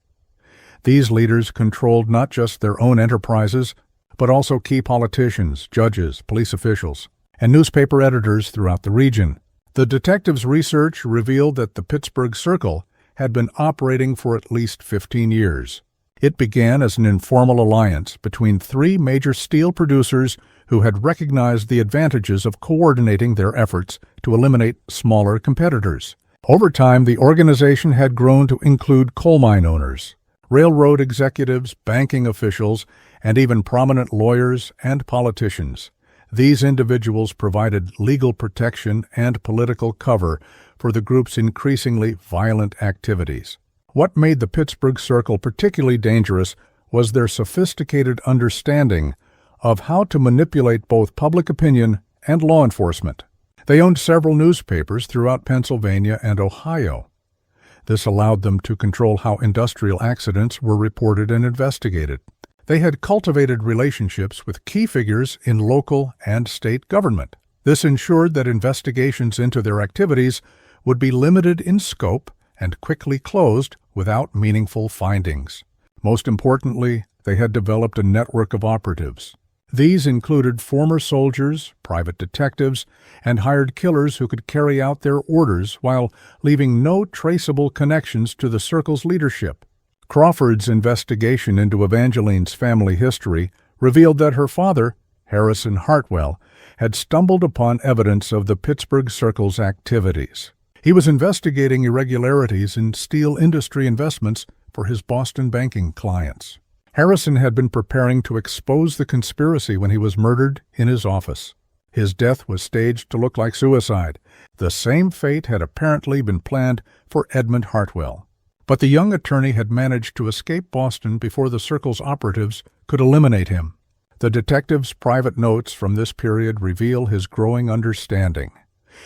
These leaders controlled not just their own enterprises, but also key politicians, judges, police officials, and newspaper editors throughout the region. The detectives' research revealed that the Pittsburgh Circle had been operating for at least 15 years. It began as an informal alliance between 3 major steel producers who had recognized the advantages of coordinating their efforts to eliminate smaller competitors. Over time, the organization had grown to include coal mine owners, railroad executives, banking officials, and even prominent lawyers and politicians. These individuals provided legal protection and political cover for the group's increasingly violent activities. What made the Pittsburgh Circle particularly dangerous was their sophisticated understanding of how to manipulate both public opinion and law enforcement. They owned several newspapers throughout Pennsylvania and Ohio. This allowed them to control how industrial accidents were reported and investigated. They had cultivated relationships with key figures in local and state government. This ensured that investigations into their activities would be limited in scope and quickly closed without meaningful findings. Most importantly, they had developed a network of operatives. These included former soldiers, private detectives, and hired killers who could carry out their orders while leaving no traceable connections to the circle's leadership. Crawford's investigation into Evangeline's family history revealed that her father, Harrison Hartwell, had stumbled upon evidence of the Pittsburgh Circle's activities. He was investigating irregularities in steel industry investments for his Boston banking clients. Harrison had been preparing to expose the conspiracy when he was murdered in his office. His death was staged to look like suicide. The same fate had apparently been planned for Edmund Hartwell. But the young attorney had managed to escape Boston before the Circle's operatives could eliminate him. The detective's private notes from this period reveal his growing understanding.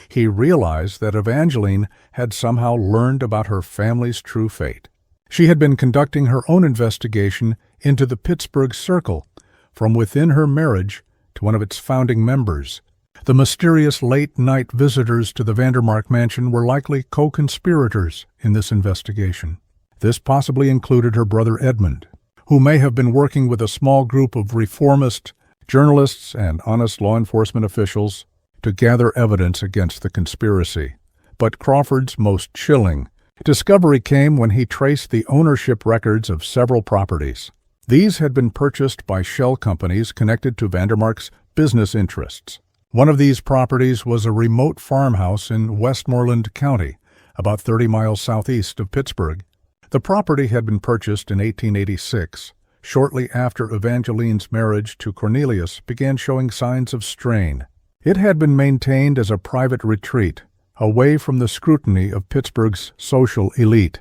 He realized that Evangeline had somehow learned about her family's true fate. She had been conducting her own investigation into the Pittsburgh Circle from within her marriage to one of its founding members. The mysterious late-night visitors to the Vandermark mansion were likely co-conspirators in this investigation. This possibly included her brother Edmund, who may have been working with a small group of reformist journalists and honest law enforcement officials to gather evidence against the conspiracy. But Crawford's most chilling discovery came when he traced the ownership records of several properties. These had been purchased by shell companies connected to Vandermark's business interests. One of these properties was a remote farmhouse in Westmoreland County, about 30 miles southeast of Pittsburgh. The property had been purchased in 1886, shortly after Evangeline's marriage to Cornelius began showing signs of strain. It had been maintained as a private retreat, away from the scrutiny of Pittsburgh's social elite.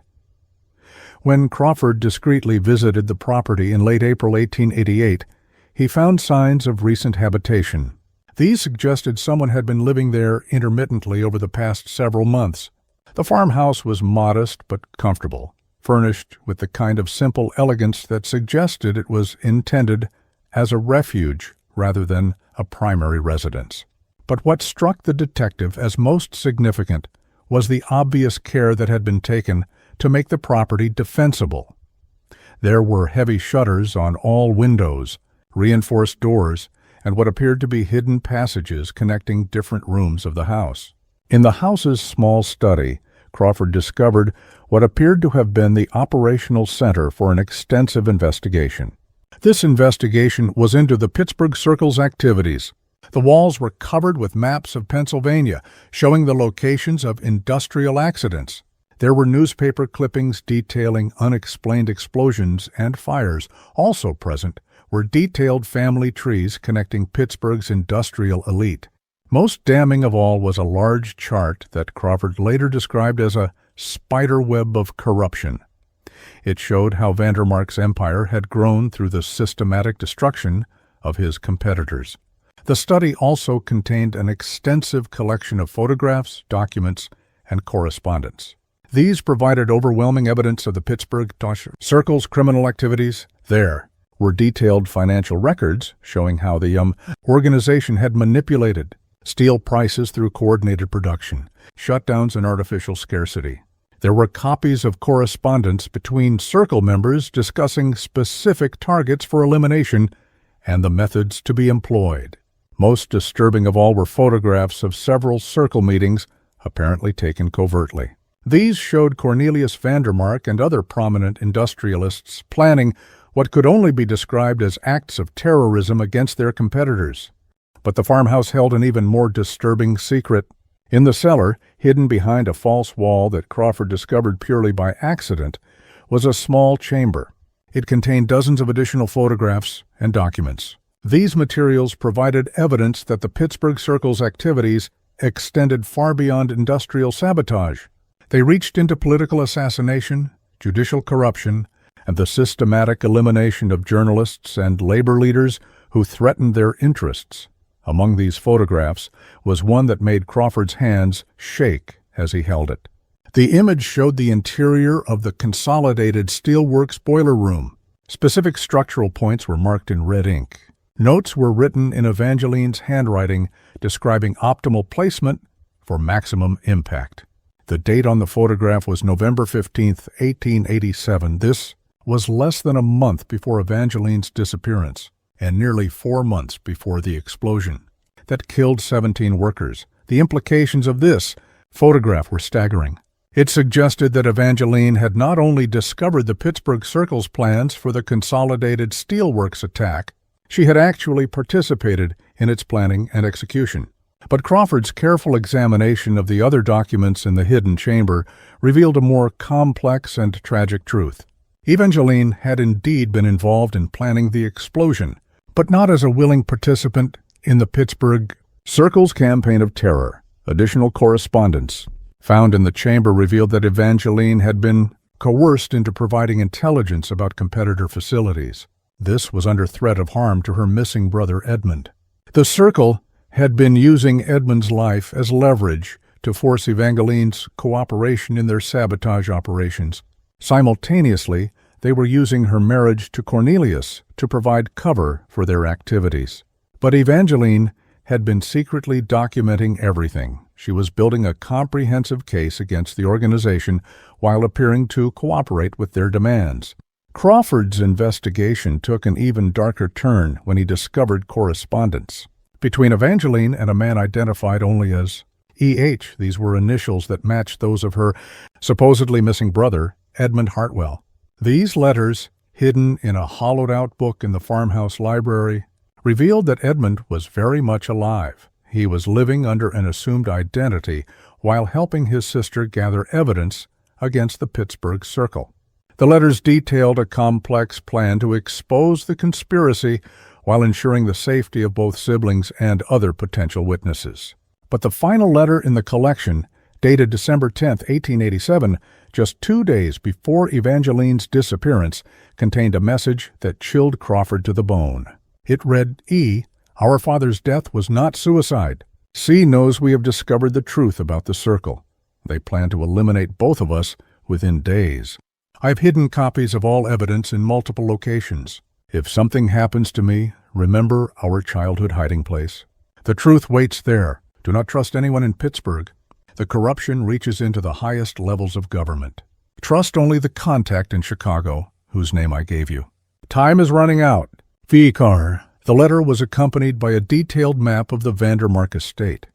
When Crawford discreetly visited the property in late April 1888, he found signs of recent habitation. These suggested someone had been living there intermittently over the past several months. The farmhouse was modest but comfortable, furnished with the kind of simple elegance that suggested it was intended as a refuge rather than a primary residence. But what struck the detective as most significant was the obvious care that had been taken to make the property defensible. There were heavy shutters on all windows, reinforced doors, and what appeared to be hidden passages connecting different rooms of the house. In the house's small study, Crawford discovered what appeared to have been the operational center for an extensive investigation. This investigation was into the Pittsburgh Circle's activities. The walls were covered with maps of Pennsylvania, showing the locations of industrial accidents. There were newspaper clippings detailing unexplained explosions and fires. Also present were detailed family trees connecting Pittsburgh's industrial elite. Most damning of all was a large chart that Crawford later described as a spider web of corruption. It showed how Vandermark's empire had grown through the systematic destruction of his competitors. The study also contained an extensive collection of photographs, documents, and correspondence. These provided overwhelming evidence of the Pittsburgh Circle's criminal activities. There were detailed financial records showing how the organization had manipulated steel prices through coordinated production, shutdowns, and artificial scarcity. There were copies of correspondence between Circle members discussing specific targets for elimination and the methods to be employed. Most disturbing of all were photographs of several Circle meetings, apparently taken covertly. These showed Cornelius Vandermark and other prominent industrialists planning what could only be described as acts of terrorism against their competitors. But the farmhouse held an even more disturbing secret. In the cellar, hidden behind a false wall that Crawford discovered purely by accident, was a small chamber. It contained dozens of additional photographs and documents. These materials provided evidence that the Pittsburgh Circle's activities extended far beyond industrial sabotage. They reached into political assassination, judicial corruption, and the systematic elimination of journalists and labor leaders who threatened their interests. Among these photographs was one that made Crawford's hands shake as he held it. The image showed the interior of the Consolidated Steelworks boiler room. Specific structural points were marked in red ink. Notes were written in Evangeline's handwriting describing optimal placement for maximum impact. The date on the photograph was November 15, 1887. This was less than a month before Evangeline's disappearance and nearly 4 months before the explosion that killed 17 workers. The implications of this photograph were staggering. It suggested that Evangeline had not only discovered the Pittsburgh Circle's plans for the Consolidated Steelworks attack, she had actually participated in its planning and execution. But Crawford's careful examination of the other documents in the hidden chamber revealed a more complex and tragic truth. Evangeline had indeed been involved in planning the explosion, but not as a willing participant in the Pittsburgh Circle's campaign of terror. Additional correspondence found in the chamber revealed that Evangeline had been coerced into providing intelligence about competitor facilities. This was under threat of harm to her missing brother Edmund. The Circle had been using Edmund's life as leverage to force Evangeline's cooperation in their sabotage operations. Simultaneously, they were using her marriage to Cornelius to provide cover for their activities. But Evangeline had been secretly documenting everything. She was building a comprehensive case against the organization while appearing to cooperate with their demands. Crawford's investigation took an even darker turn when he discovered correspondence between Evangeline and a man identified only as E.H. These were initials that matched those of her supposedly missing brother, Edmund Hartwell. These letters, hidden in a hollowed-out book in the farmhouse library, revealed that Edmund was very much alive. He was living under an assumed identity while helping his sister gather evidence against the Pittsburgh Circle. The letters detailed a complex plan to expose the conspiracy while ensuring the safety of both siblings and other potential witnesses. But the final letter in the collection, dated December 10, 1887, just 2 days before Evangeline's disappearance, contained a message that chilled Crawford to the bone. It read, E, our father's death was not suicide. C knows we have discovered the truth about the Circle. They plan to eliminate both of us within days. I've hidden copies of all evidence in multiple locations. If something happens to me, remember our childhood hiding place. The truth waits there. Do not trust anyone in Pittsburgh. The corruption reaches into the highest levels of government. Trust only the contact in Chicago, whose name I gave you. Time is running out. Vicar. The letter was accompanied by a detailed map of the Vandermark estate.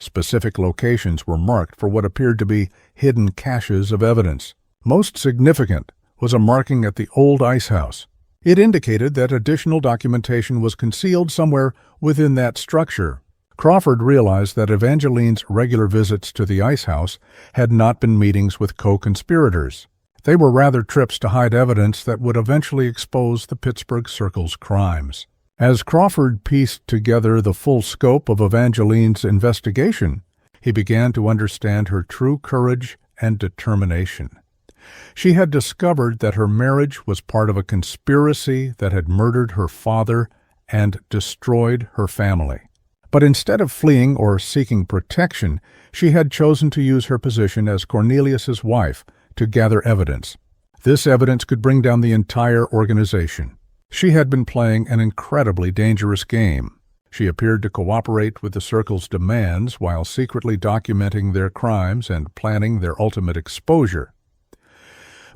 Specific locations were marked for what appeared to be hidden caches of evidence. Most significant was a marking at the old ice house. It indicated that additional documentation was concealed somewhere within that structure. Crawford realized that Evangeline's regular visits to the ice house had not been meetings with co-conspirators. They were rather trips to hide evidence that would eventually expose the Pittsburgh Circle's crimes. As Crawford pieced together the full scope of Evangeline's investigation, he began to understand her true courage and determination. She had discovered that her marriage was part of a conspiracy that had murdered her father and destroyed her family. But instead of fleeing or seeking protection, she had chosen to use her position as Cornelius's wife to gather evidence. This evidence could bring down the entire organization. She had been playing an incredibly dangerous game. She appeared to cooperate with the Circle's demands while secretly documenting their crimes and planning their ultimate exposure.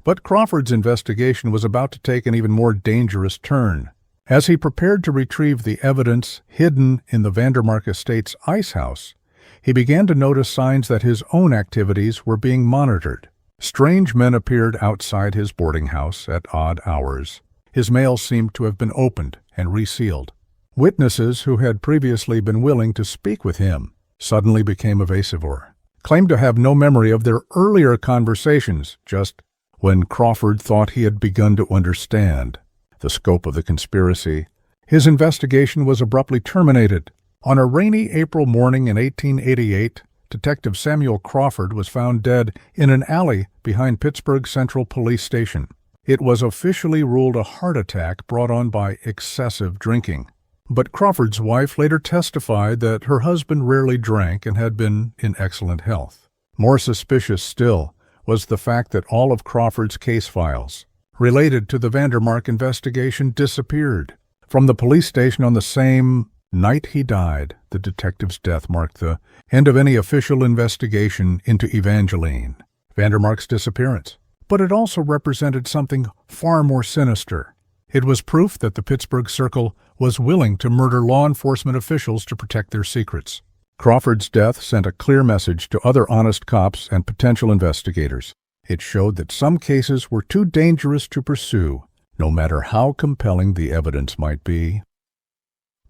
But Crawford's investigation was about to take an even more dangerous turn. As he prepared to retrieve the evidence hidden in the Vandermark estate's ice house, he began to notice signs that his own activities were being monitored. Strange men appeared outside his boarding house at odd hours. His mail seemed to have been opened and resealed. Witnesses who had previously been willing to speak with him suddenly became evasive or claimed to have no memory of their earlier conversations. Just when Crawford thought he had begun to understand the scope of the conspiracy, his investigation was abruptly terminated. On a rainy April morning in 1888, Detective Samuel Crawford was found dead in an alley behind Pittsburgh Central Police Station. It was officially ruled a heart attack brought on by excessive drinking. But Crawford's wife later testified that her husband rarely drank and had been in excellent health. More suspicious still was the fact that all of Crawford's case files related to the Vandermark investigation disappeared. From the police station on the same night he died, the detective's death marked the end of any official investigation into Evangeline Vandermark's disappearance. But it also represented something far more sinister. It was proof that the Pittsburgh Circle was willing to murder law enforcement officials to protect their secrets. Crawford's death sent a clear message to other honest cops and potential investigators. It showed that some cases were too dangerous to pursue, no matter how compelling the evidence might be.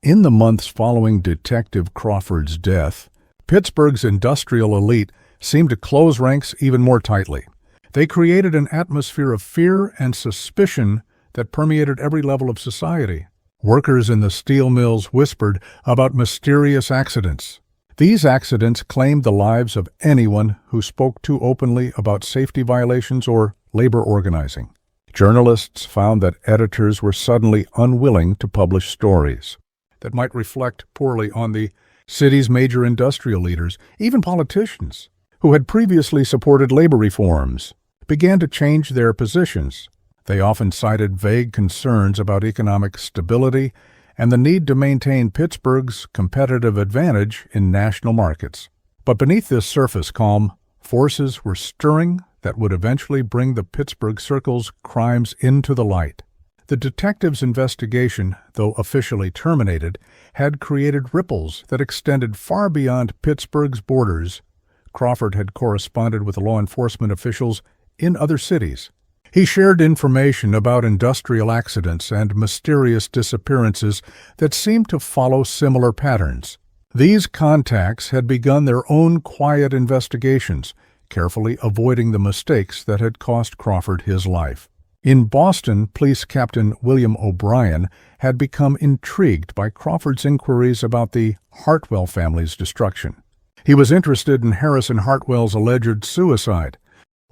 In the months following Detective Crawford's death, Pittsburgh's industrial elite seemed to close ranks even more tightly. They created an atmosphere of fear and suspicion that permeated every level of society. Workers in the steel mills whispered about mysterious accidents. These accidents claimed the lives of anyone who spoke too openly about safety violations or labor organizing. Journalists found that editors were suddenly unwilling to publish stories that might reflect poorly on the city's major industrial leaders. Even politicians, who had previously supported labor reforms, began to change their positions. They often cited vague concerns about economic stability and the need to maintain Pittsburgh's competitive advantage in national markets. But beneath this surface calm, forces were stirring that would eventually bring the Pittsburgh Circle's crimes into the light. The detective's investigation, though officially terminated, had created ripples that extended far beyond Pittsburgh's borders. Crawford had corresponded with law enforcement officials in other cities. He shared information about industrial accidents and mysterious disappearances that seemed to follow similar patterns. These contacts had begun their own quiet investigations, carefully avoiding the mistakes that had cost Crawford his life. In Boston, Police Captain William O'Brien had become intrigued by Crawford's inquiries about the Hartwell family's destruction. He was interested in Harrison Hartwell's alleged suicide.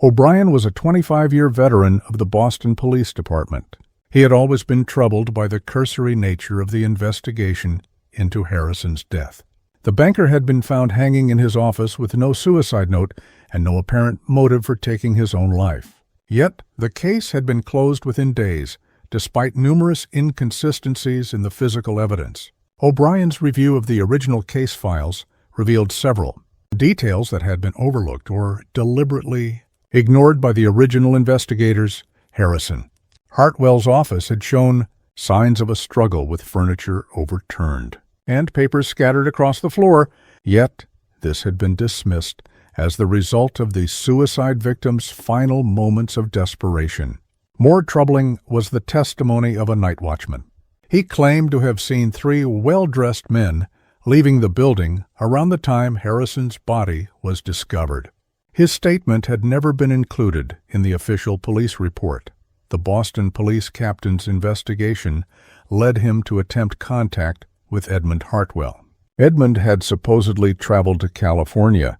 O'Brien was a 25-year veteran of the Boston Police Department. He had always been troubled by the cursory nature of the investigation into Harrison's death. The banker had been found hanging in his office with no suicide note and no apparent motive for taking his own life. Yet, the case had been closed within days, despite numerous inconsistencies in the physical evidence. O'Brien's review of the original case files revealed several details that had been overlooked or deliberately ignored by the original investigators. Harrison Hartwell's office had shown signs of a struggle with furniture overturned and papers scattered across the floor, yet this had been dismissed as the result of the suicide victim's final moments of desperation. More troubling was the testimony of a night watchman. He claimed to have seen 3 well-dressed men leaving the building around the time Harrison's body was discovered. His statement had never been included in the official police report. The Boston police captain's investigation led him to attempt contact with Edmund Hartwell. Edmund had supposedly traveled to California,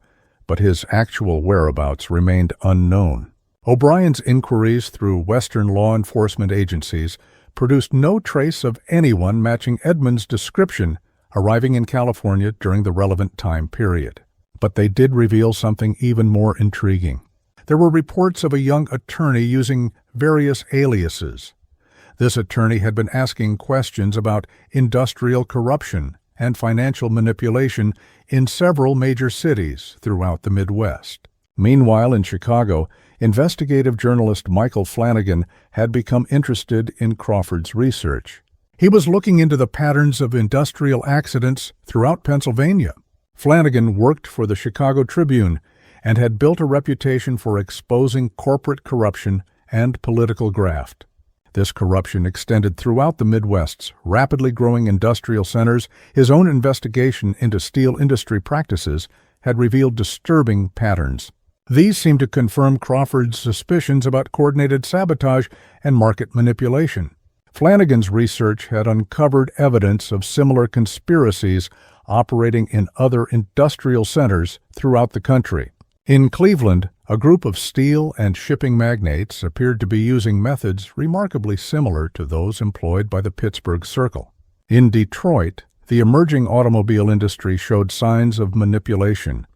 but his actual whereabouts remained unknown. O'Brien's inquiries through Western law enforcement agencies produced no trace of anyone matching Edmund's description arriving in California during the relevant time period. But they did reveal something even more intriguing. There were reports of a young attorney using various aliases. This attorney had been asking questions about industrial corruption and financial manipulation in several major cities throughout the Midwest. Meanwhile, in Chicago, investigative journalist Michael Flanagan had become interested in Crawford's research. He was looking into the patterns of industrial accidents throughout Pennsylvania. Flanagan worked for the Chicago Tribune and had built a reputation for exposing corporate corruption and political graft. This corruption extended throughout the Midwest's rapidly growing industrial centers. His own investigation into steel industry practices had revealed disturbing patterns. These seemed to confirm Crawford's suspicions about coordinated sabotage and market manipulation. Flanagan's research had uncovered evidence of similar conspiracies operating in other industrial centers throughout the country. In Cleveland, a group of steel and shipping magnates appeared to be using methods remarkably similar to those employed by the Pittsburgh Circle. In Detroit, the emerging automobile industry showed signs of manipulation.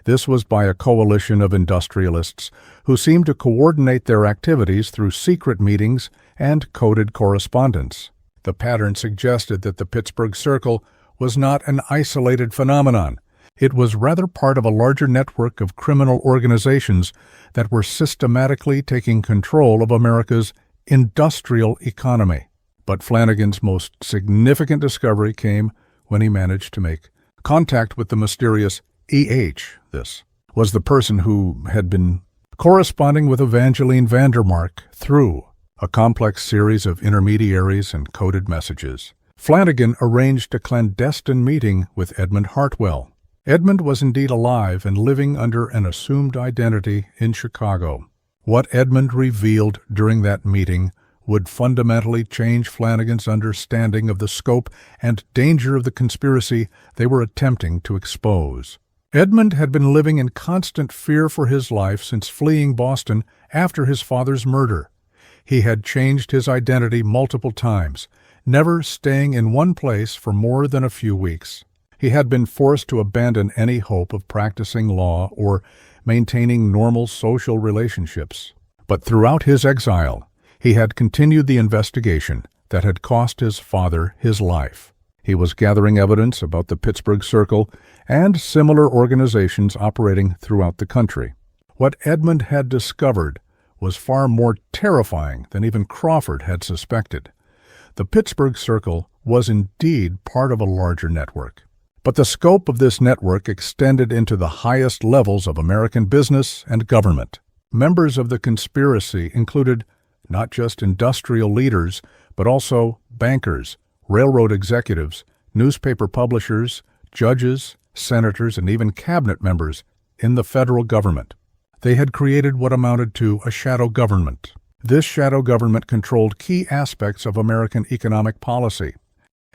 This was by a coalition of industrialists who seemed to coordinate their activities through secret meetings and coded correspondence. The pattern suggested that the Pittsburgh Circle was not an isolated phenomenon. It was rather part of a larger network of criminal organizations that were systematically taking control of America's industrial economy. But Flanagan's most significant discovery came when he managed to make contact with the mysterious E.H. This was the person who had been corresponding with Evangeline Vandermark through a complex series of intermediaries and coded messages. Flanagan arranged a clandestine meeting with Edmund Hartwell. Edmund was indeed alive and living under an assumed identity in Chicago. What Edmund revealed during that meeting would fundamentally change Flanagan's understanding of the scope and danger of the conspiracy they were attempting to expose. Edmund had been living in constant fear for his life since fleeing Boston after his father's murder. He had changed his identity multiple times, never staying in one place for more than a few weeks. He had been forced to abandon any hope of practicing law or maintaining normal social relationships. But throughout his exile, he had continued the investigation that had cost his father his life. He was gathering evidence about the Pittsburgh Circle and similar organizations operating throughout the country. What Edmund had discovered was far more terrifying than even Crawford had suspected. The Pittsburgh Circle was indeed part of a larger network. But the scope of this network extended into the highest levels of American business and government. Members of the conspiracy included not just industrial leaders, but also bankers, railroad executives, newspaper publishers, judges, senators, and even cabinet members in the federal government. They had created what amounted to a shadow government. This shadow government controlled key aspects of American economic policy.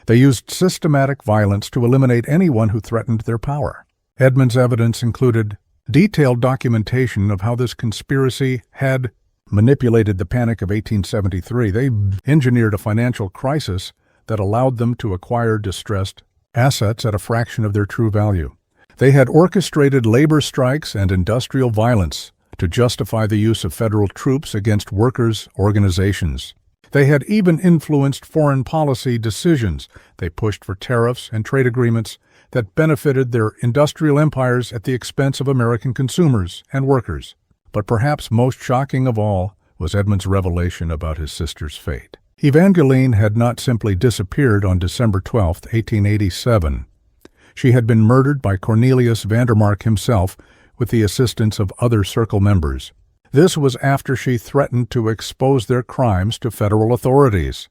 They used systematic violence to eliminate anyone who threatened their power. Edmund's evidence included detailed documentation of how this conspiracy had manipulated the Panic of 1873. They engineered a financial crisis that allowed them to acquire distressed assets at a fraction of their true value. They had orchestrated labor strikes and industrial violence to justify the use of federal troops against workers' organizations. They had even influenced foreign policy decisions. They pushed for tariffs and trade agreements that benefited their industrial empires at the expense of American consumers and workers. But perhaps most shocking of all was Edmund's revelation about his sister's fate. Evangeline had not simply disappeared on December 12, 1887. She had been murdered by Cornelius Vandermark himself with the assistance of other Circle members. This was after she threatened to expose their crimes to federal authorities.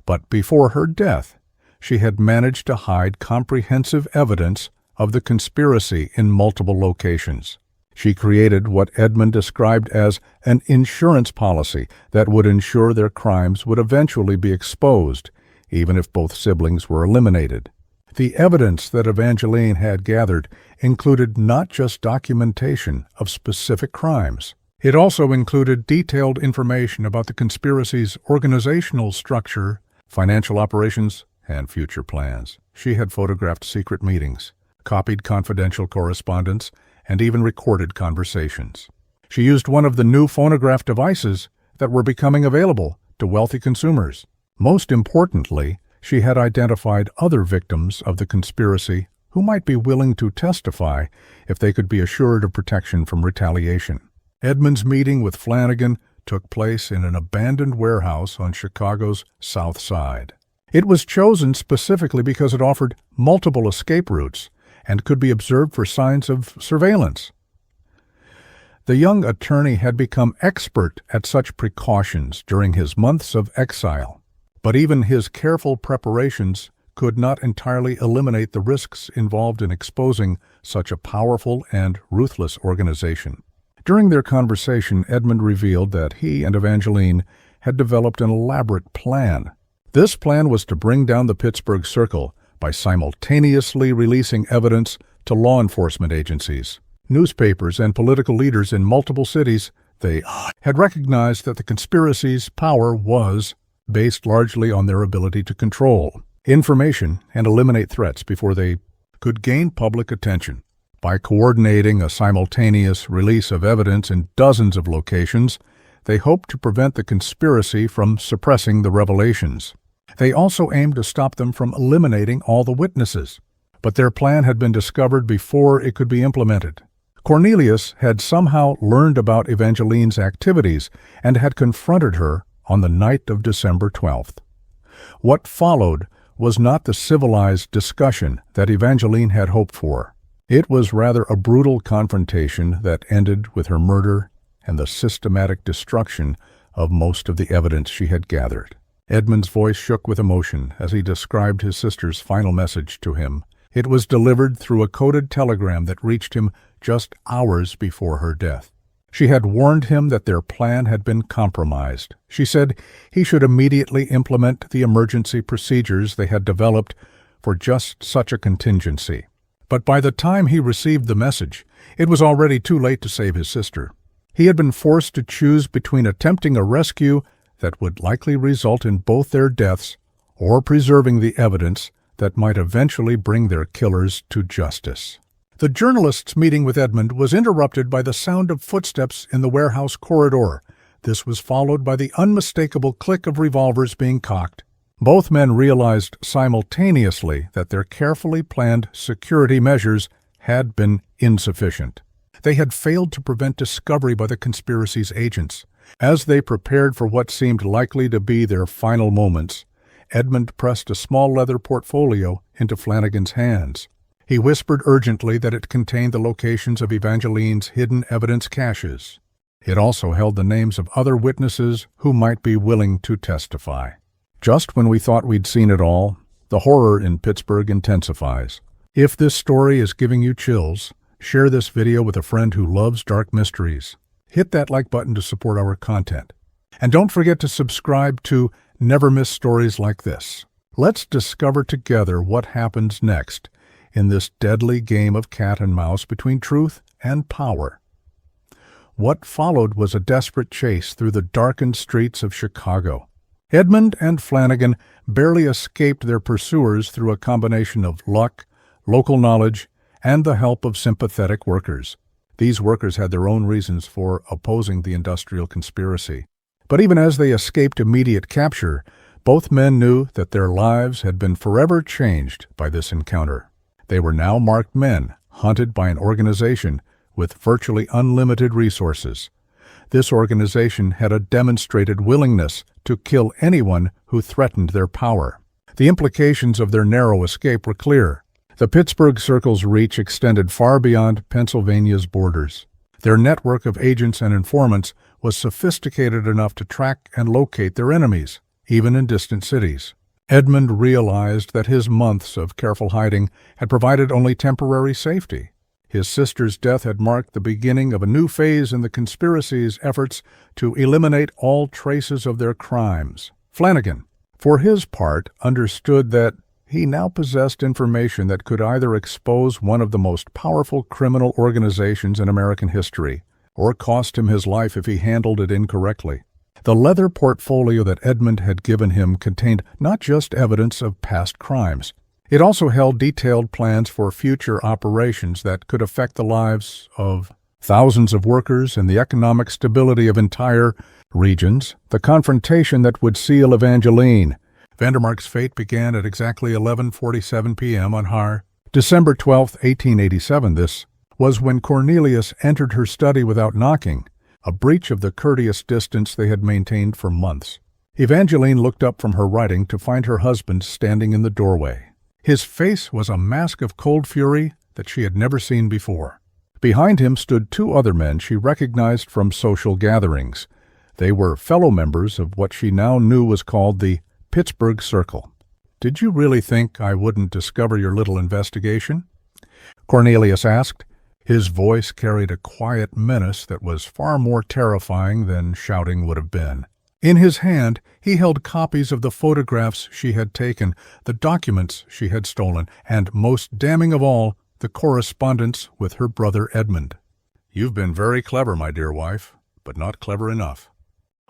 But before her death, she had managed to hide comprehensive evidence of the conspiracy in multiple locations. She created what Edmund described as an insurance policy that would ensure their crimes would eventually be exposed, even if both siblings were eliminated. The evidence that Evangeline had gathered included not just documentation of specific crimes. It also included detailed information about the conspiracy's organizational structure, financial operations, and future plans. She had photographed secret meetings, copied confidential correspondence, and even recorded conversations. She used one of the new phonograph devices that were becoming available to wealthy consumers. Most importantly, she had identified other victims of the conspiracy who might be willing to testify if they could be assured of protection from retaliation. Edmund's meeting with Flanagan took place in an abandoned warehouse on Chicago's South Side. It was chosen specifically because it offered multiple escape routes and could be observed for signs of surveillance. The young attorney had become expert at such precautions during his months of exile, but even his careful preparations could not entirely eliminate the risks involved in exposing such a powerful and ruthless organization. During their conversation, Edmund revealed that he and Evangeline had developed an elaborate plan. This plan was to bring down the Pittsburgh Circle by simultaneously releasing evidence to law enforcement agencies, newspapers, and political leaders in multiple cities. They had recognized that the conspiracy's power was based largely on their ability to control information and eliminate threats before they could gain public attention. By coordinating a simultaneous release of evidence in dozens of locations, they hoped to prevent the conspiracy from suppressing the revelations. They also aimed to stop them from eliminating all the witnesses. But their plan had been discovered before it could be implemented. Cornelius had somehow learned about Evangeline's activities and had confronted her on the night of December 12th. What followed was not the civilized discussion that Evangeline had hoped for. It was rather a brutal confrontation that ended with her murder and the systematic destruction of most of the evidence she had gathered. Edmund's voice shook with emotion as he described his sister's final message to him. It was delivered through a coded telegram that reached him just hours before her death. She had warned him that their plan had been compromised. She said he should immediately implement the emergency procedures they had developed for just such a contingency. But by the time he received the message, it was already too late to save his sister. He had been forced to choose between attempting a rescue that would likely result in both their deaths or preserving the evidence that might eventually bring their killers to justice. The journalist's meeting with Edmund was interrupted by the sound of footsteps in the warehouse corridor. This was followed by the unmistakable click of revolvers being cocked. Both men realized simultaneously that their carefully planned security measures had been insufficient. They had failed to prevent discovery by the conspiracy's agents. As they prepared for what seemed likely to be their final moments, Edmund pressed a small leather portfolio into Flanagan's hands. He whispered urgently that it contained the locations of Evangeline's hidden evidence caches. It also held the names of other witnesses who might be willing to testify. Just when we thought we'd seen it all, the horror in Pittsburgh intensifies. If this story is giving you chills, share this video with a friend who loves dark mysteries. Hit that like button to support our content. And don't forget to subscribe to never miss stories like this. Let's discover together what happens next in this deadly game of cat and mouse between truth and power. What followed was a desperate chase through the darkened streets of Chicago. Edmund and Flanagan barely escaped their pursuers through a combination of luck, local knowledge, and the help of sympathetic workers. These workers had their own reasons for opposing the industrial conspiracy. But even as they escaped immediate capture, both men knew that their lives had been forever changed by this encounter. They were now marked men, hunted by an organization with virtually unlimited resources. This organization had a demonstrated willingness to kill anyone who threatened their power. The implications of their narrow escape were clear. The Pittsburgh Circle's reach extended far beyond Pennsylvania's borders. Their network of agents and informants was sophisticated enough to track and locate their enemies, even in distant cities. Edmund realized that his months of careful hiding had provided only temporary safety. His sister's death had marked the beginning of a new phase in the conspiracy's efforts to eliminate all traces of their crimes. Flanagan, for his part, understood that he now possessed information that could either expose one of the most powerful criminal organizations in American history, or cost him his life if he handled it incorrectly. The leather portfolio that Edmund had given him contained not just evidence of past crimes. It also held detailed plans for future operations that could affect the lives of thousands of workers and the economic stability of entire regions. The confrontation that would seal Evangeline. Vandermark's fate began at exactly 11:47 p.m. on December 12, 1887. This was when Cornelius entered her study without knocking, a breach of the courteous distance they had maintained for months. Evangeline looked up from her writing to find her husband standing in the doorway. His face was a mask of cold fury that she had never seen before. Behind him stood two other men she recognized from social gatherings. They were fellow members of what she now knew was called the Pittsburgh Circle. "Did you really think I wouldn't discover your little investigation?" Cornelius asked. His voice carried a quiet menace that was far more terrifying than shouting would have been. In his hand, he held copies of the photographs she had taken, the documents she had stolen, and, most damning of all, the correspondence with her brother Edmund. "You've been very clever, my dear wife, but not clever enough."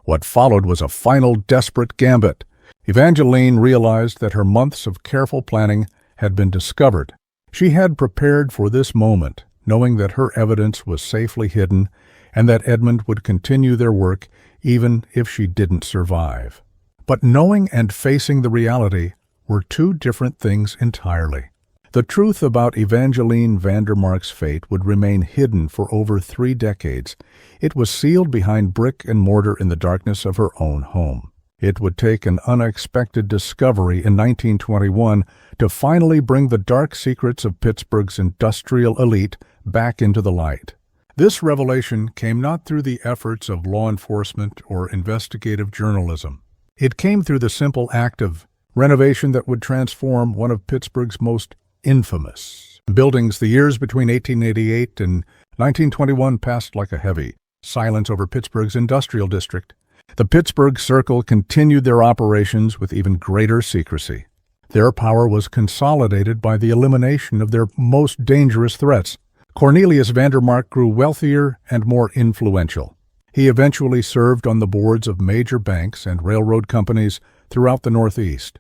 What followed was a final desperate gambit. Evangeline realized that her months of careful planning had been discovered. She had prepared for this moment, knowing that her evidence was safely hidden and that Edmund would continue their work even if she didn't survive. But knowing and facing the reality were two different things entirely. The truth about Evangeline Vandermark's fate would remain hidden for over 3 decades. It was sealed behind brick and mortar in the darkness of her own home. It would take an unexpected discovery in 1921 to finally bring the dark secrets of Pittsburgh's industrial elite back into the light. This revelation came not through the efforts of law enforcement or investigative journalism. It came through the simple act of renovation that would transform one of Pittsburgh's most infamous buildings. The years between 1888 and 1921 passed like a heavy silence over Pittsburgh's industrial district. The Pittsburgh Circle continued their operations with even greater secrecy. Their power was consolidated by the elimination of their most dangerous threats. Cornelius Vandermark grew wealthier and more influential. He eventually served on the boards of major banks and railroad companies throughout the Northeast.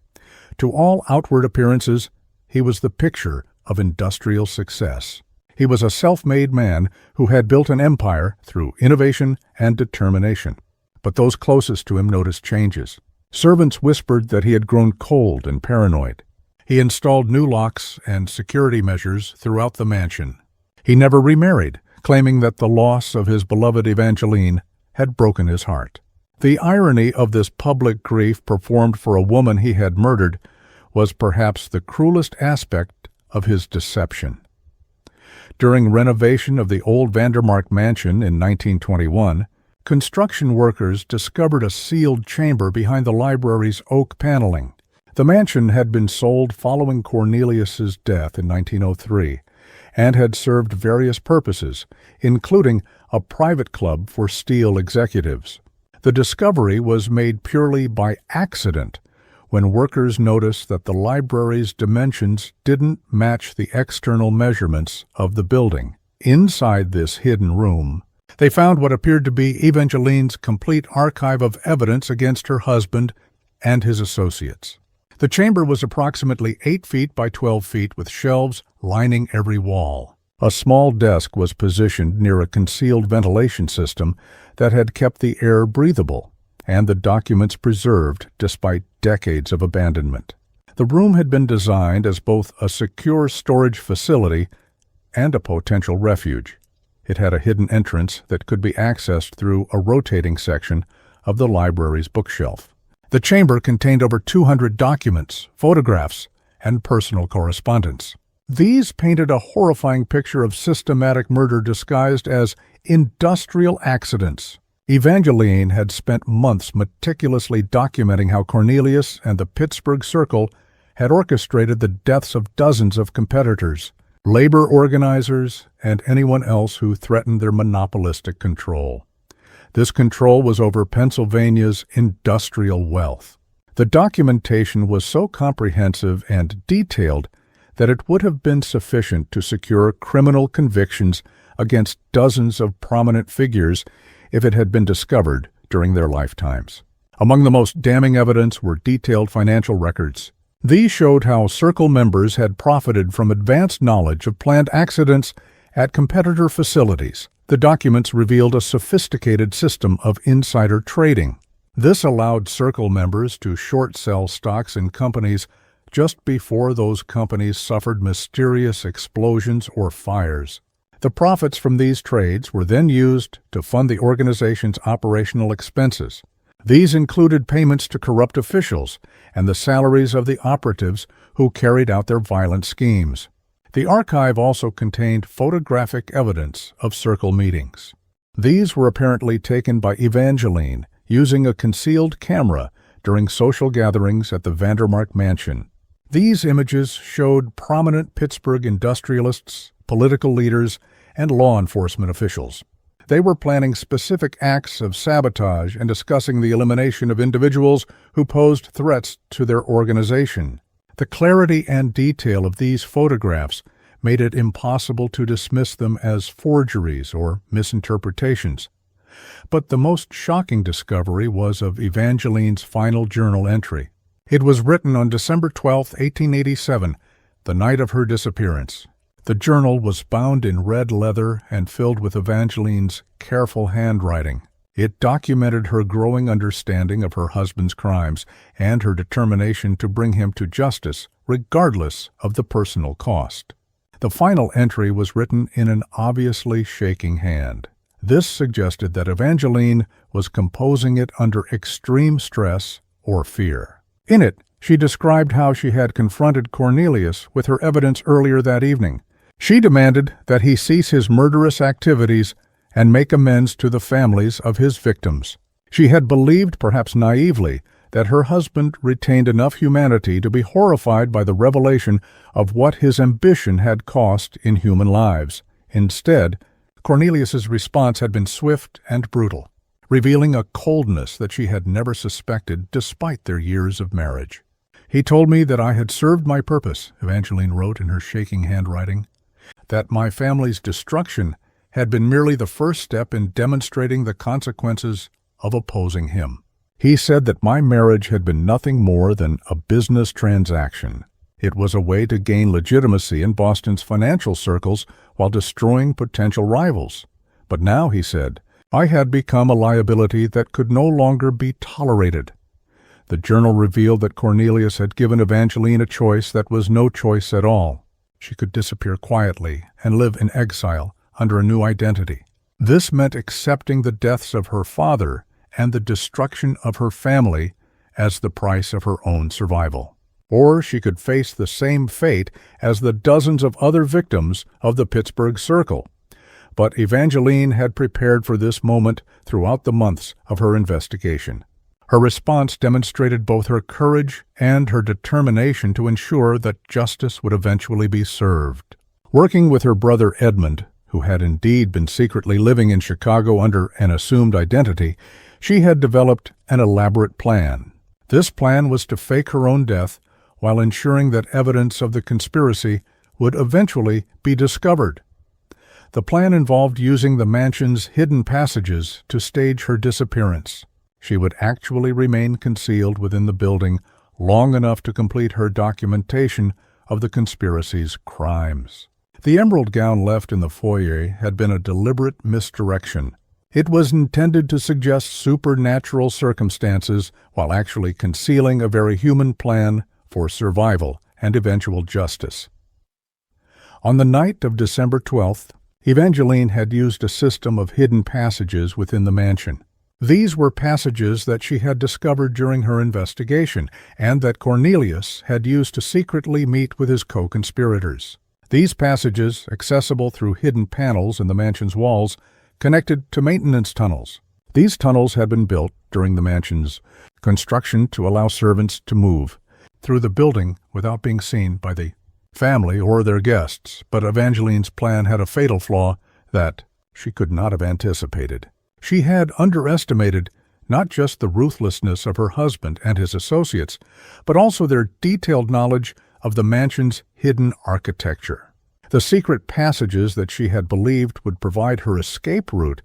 To all outward appearances, he was the picture of industrial success. He was a self-made man who had built an empire through innovation and determination. But those closest to him noticed changes. Servants whispered that he had grown cold and paranoid. He installed new locks and security measures throughout the mansion. He never remarried, claiming that the loss of his beloved Evangeline had broken his heart. The irony of this public grief performed for a woman he had murdered was perhaps the cruelest aspect of his deception. During renovation of the old Vandermark mansion in 1921, construction workers discovered a sealed chamber behind the library's oak paneling. The mansion had been sold following Cornelius's death in 1903 and had served various purposes, including a private club for steel executives. The discovery was made purely by accident when workers noticed that the library's dimensions didn't match the external measurements of the building. Inside this hidden room, they found what appeared to be Evangeline's complete archive of evidence against her husband and his associates. The chamber was approximately 8 feet by 12 feet with shelves lining every wall. A small desk was positioned near a concealed ventilation system that had kept the air breathable and the documents preserved despite decades of abandonment. The room had been designed as both a secure storage facility and a potential refuge. It had a hidden entrance that could be accessed through a rotating section of the library's bookshelf. The chamber contained over 200 documents, photographs, and personal correspondence. These painted a horrifying picture of systematic murder disguised as industrial accidents. Evangeline had spent months meticulously documenting how Cornelius and the Pittsburgh Circle had orchestrated the deaths of dozens of competitors, labor organizers, and anyone else who threatened their monopolistic control. This control was over Pennsylvania's industrial wealth. The documentation was so comprehensive and detailed that it would have been sufficient to secure criminal convictions against dozens of prominent figures if it had been discovered during their lifetimes. Among the most damning evidence were detailed financial records. These showed how Circle members had profited from advanced knowledge of planned accidents at competitor facilities. The documents revealed a sophisticated system of insider trading. This allowed Circle members to short sell stocks in companies just before those companies suffered mysterious explosions or fires. The profits from these trades were then used to fund the organization's operational expenses. These included payments to corrupt officials and the salaries of the operatives who carried out their violent schemes. The archive also contained photographic evidence of Circle meetings. These were apparently taken by Evangeline using a concealed camera during social gatherings at the Vandermark mansion. These images showed prominent Pittsburgh industrialists, political leaders, and law enforcement officials. They were planning specific acts of sabotage and discussing the elimination of individuals who posed threats to their organization. The clarity and detail of these photographs made it impossible to dismiss them as forgeries or misinterpretations. But the most shocking discovery was of Evangeline's final journal entry. It was written on December 12, 1887, the night of her disappearance. The journal was bound in red leather and filled with Evangeline's careful handwriting. It documented her growing understanding of her husband's crimes and her determination to bring him to justice, regardless of the personal cost. The final entry was written in an obviously shaking hand. This suggested that Evangeline was composing it under extreme stress or fear. In it, she described how she had confronted Cornelius with her evidence earlier that evening. She demanded that he cease his murderous activities and make amends to the families of his victims. She had believed, perhaps naively, that her husband retained enough humanity to be horrified by the revelation of what his ambition had cost in human lives. Instead, Cornelius's response had been swift and brutal, revealing a coldness that she had never suspected despite their years of marriage. "He told me that I had served my purpose," Evangeline wrote in her shaking handwriting, "that my family's destruction had been merely the first step in demonstrating the consequences of opposing him. He said that my marriage had been nothing more than a business transaction. It was a way to gain legitimacy in Boston's financial circles while destroying potential rivals. But now," he said, "I had become a liability that could no longer be tolerated." The journal revealed that Cornelius had given Evangeline a choice that was no choice at all. She could disappear quietly and live in exile under a new identity. This meant accepting the deaths of her father and the destruction of her family as the price of her own survival. Or she could face the same fate as the dozens of other victims of the Pittsburgh Circle. But Evangeline had prepared for this moment throughout the months of her investigation. Her response demonstrated both her courage and her determination to ensure that justice would eventually be served. Working with her brother Edmund, who had indeed been secretly living in Chicago under an assumed identity, she had developed an elaborate plan. This plan was to fake her own death while ensuring that evidence of the conspiracy would eventually be discovered. The plan involved using the mansion's hidden passages to stage her disappearance. She would actually remain concealed within the building long enough to complete her documentation of the conspiracy's crimes. The emerald gown left in the foyer had been a deliberate misdirection. It was intended to suggest supernatural circumstances while actually concealing a very human plan for survival and eventual justice. On the night of December 12th, Evangeline had used a system of hidden passages within the mansion. These were passages that she had discovered during her investigation and that Cornelius had used to secretly meet with his co-conspirators. These passages, accessible through hidden panels in the mansion's walls, connected to maintenance tunnels. These tunnels had been built during the mansion's construction to allow servants to move through the building without being seen by the family or their guests, but Evangeline's plan had a fatal flaw that she could not have anticipated. She had underestimated not just the ruthlessness of her husband and his associates, but also their detailed knowledge of the mansion's hidden architecture. The secret passages that she had believed would provide her escape route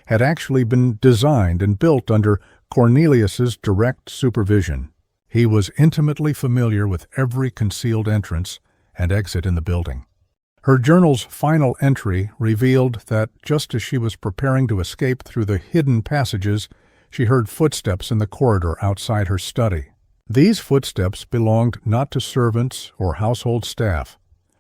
had actually been designed and built under Cornelius's direct supervision. He was intimately familiar with every concealed entrance and exit in the building. Her journal's final entry revealed that just as she was preparing to escape through the hidden passages, she heard footsteps in the corridor outside her study. These footsteps belonged not to servants or household staff,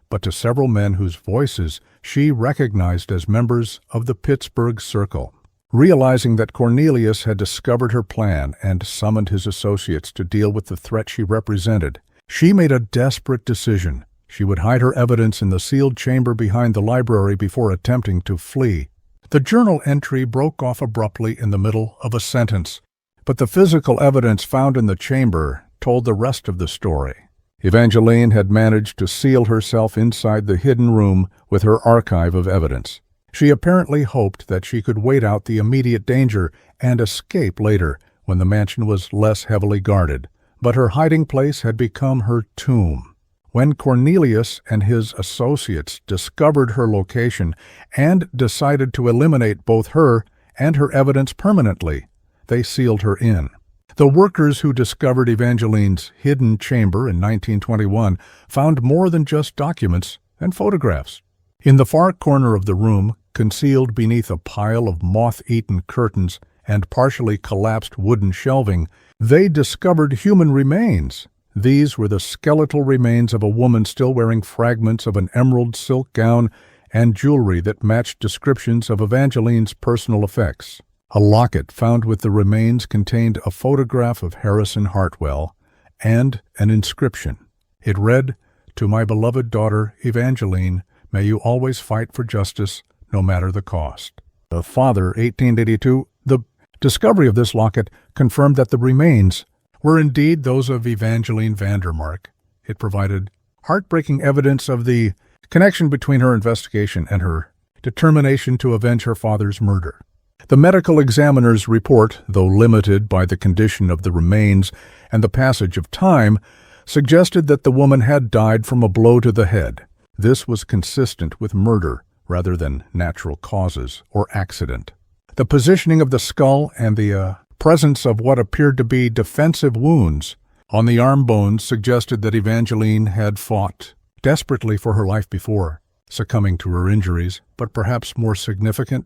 but to several men whose voices she recognized as members of the Pittsburgh Circle. Realizing that Cornelius had discovered her plan and summoned his associates to deal with the threat she represented, she made a desperate decision. She would hide her evidence in the sealed chamber behind the library before attempting to flee. The journal entry broke off abruptly in the middle of a sentence, but the physical evidence found in the chamber told the rest of the story. Evangeline had managed to seal herself inside the hidden room with her archive of evidence. She apparently hoped that she could wait out the immediate danger and escape later when the mansion was less heavily guarded. But her hiding place had become her tomb. When Cornelius and his associates discovered her location and decided to eliminate both her and her evidence permanently, they sealed her in. The workers who discovered Evangeline's hidden chamber in 1921 found more than just documents and photographs. In the far corner of the room, concealed beneath a pile of moth-eaten curtains and partially collapsed wooden shelving, they discovered human remains. These were the skeletal remains of a woman still wearing fragments of an emerald silk gown and jewelry that matched descriptions of Evangeline's personal effects. A locket found with the remains contained a photograph of Harrison Hartwell and an inscription. It read, "To my beloved daughter, Evangeline, may you always fight for justice, no matter the cost." The father, 1882, the discovery of this locket confirmed that the remains were indeed those of Evangeline Vandermark. It provided heartbreaking evidence of the connection between her investigation and her determination to avenge her father's murder. The medical examiner's report, though limited by the condition of the remains and the passage of time, suggested that the woman had died from a blow to the head. This was consistent with murder rather than natural causes or accident. The positioning of the skull and the presence of what appeared to be defensive wounds on the arm bones suggested that Evangeline had fought desperately for her life before succumbing to her injuries, but perhaps more significant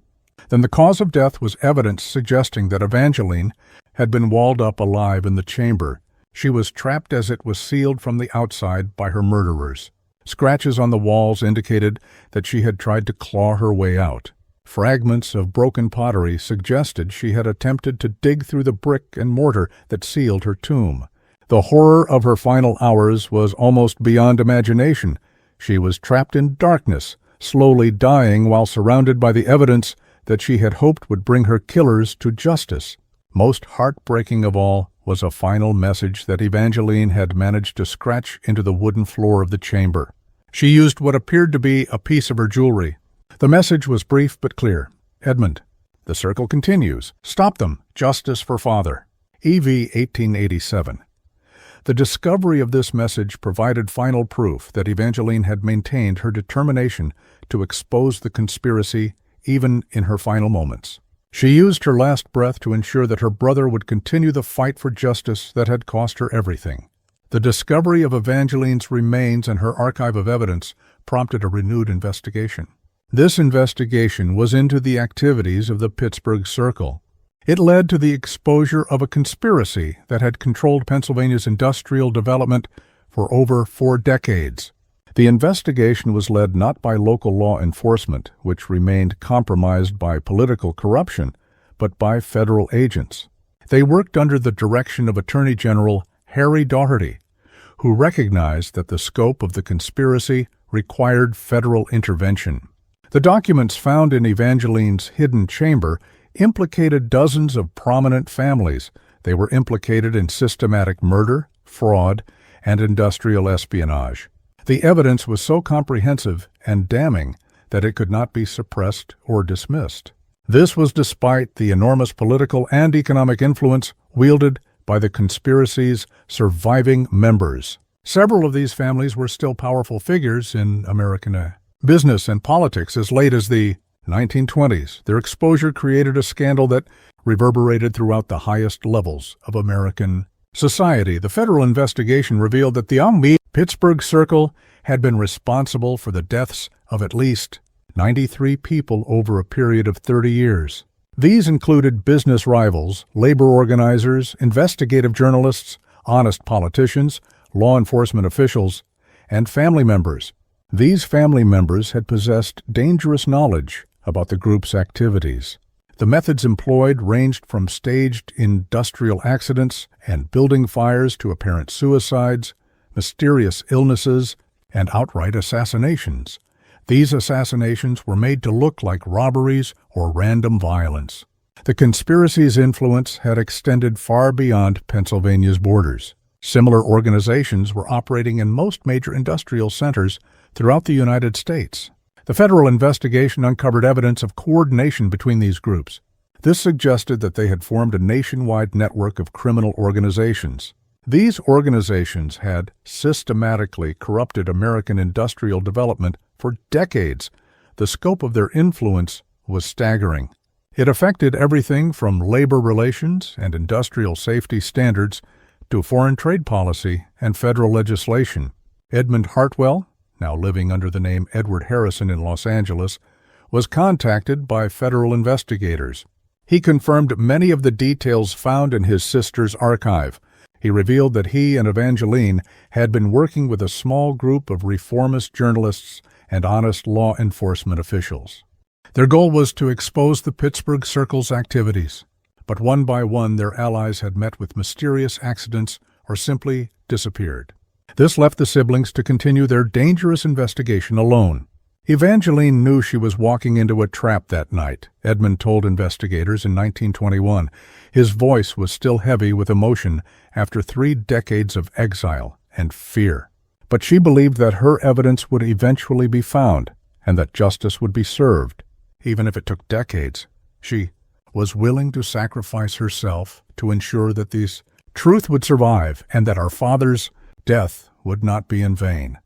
than the cause of death was evidence suggesting that Evangeline had been walled up alive in the chamber. She was trapped as it was sealed from the outside by her murderers. Scratches on the walls indicated that she had tried to claw her way out. Fragments of broken pottery suggested she had attempted to dig through the brick and mortar that sealed her tomb. The horror of her final hours was almost beyond imagination. She was trapped in darkness, slowly dying while surrounded by the evidence that she had hoped would bring her killers to justice. Most heartbreaking of all was a final message that Evangeline had managed to scratch into the wooden floor of the chamber. She used what appeared to be a piece of her jewelry. The message was brief but clear. "Edmund, the circle continues. Stop them. Justice for father." EV 1887. The discovery of this message provided final proof that Evangeline had maintained her determination to expose the conspiracy even in her final moments. She used her last breath to ensure that her brother would continue the fight for justice that had cost her everything. The discovery of Evangeline's remains and her archive of evidence prompted a renewed investigation. This investigation was into the activities of the Pittsburgh Circle. It led to the exposure of a conspiracy that had controlled Pennsylvania's industrial development for over 4 decades. The investigation was led not by local law enforcement, which remained compromised by political corruption, but by federal agents. They worked under the direction of Attorney General Harry Daugherty, who recognized that the scope of the conspiracy required federal intervention. The documents found in Evangeline's hidden chamber implicated dozens of prominent families. They were implicated in systematic murder, fraud, and industrial espionage. The evidence was so comprehensive and damning that it could not be suppressed or dismissed. This was despite the enormous political and economic influence wielded by the conspiracy's surviving members. Several of these families were still powerful figures in American business and politics as late as the 1920s. Their exposure created a scandal that reverberated throughout the highest levels of American society. The federal investigation revealed that the Pittsburgh Circle had been responsible for the deaths of at least 93 people over a period of 30 years. These included business rivals, labor organizers, investigative journalists, honest politicians, law enforcement officials, and family members. These family members had possessed dangerous knowledge about the group's activities. The methods employed ranged from staged industrial accidents and building fires to apparent suicides, mysterious illnesses, and outright assassinations. These assassinations were made to look like robberies or random violence. The conspiracy's influence had extended far beyond Pennsylvania's borders. Similar organizations were operating in most major industrial centers throughout the United States. The federal investigation uncovered evidence of coordination between these groups. This suggested that they had formed a nationwide network of criminal organizations. These organizations had systematically corrupted American industrial development for decades. The scope of their influence was staggering. It affected everything from labor relations and industrial safety standards to foreign trade policy and federal legislation. Edmund Hartwell, now living under the name Edward Harrison in Los Angeles, was contacted by federal investigators. He confirmed many of the details found in his sister's archive. He revealed that he and Evangeline had been working with a small group of reformist journalists and honest law enforcement officials. Their goal was to expose the Pittsburgh Circle's activities, but one by one their allies had met with mysterious accidents or simply disappeared. This left the siblings to continue their dangerous investigation alone. Evangeline knew she was walking into a trap that night, Edmund told investigators in 1921. His voice was still heavy with emotion after 3 decades of exile and fear. But she believed that her evidence would eventually be found and that justice would be served. Even if it took decades, she was willing to sacrifice herself to ensure that this truth would survive and that our father's death would not be in vain.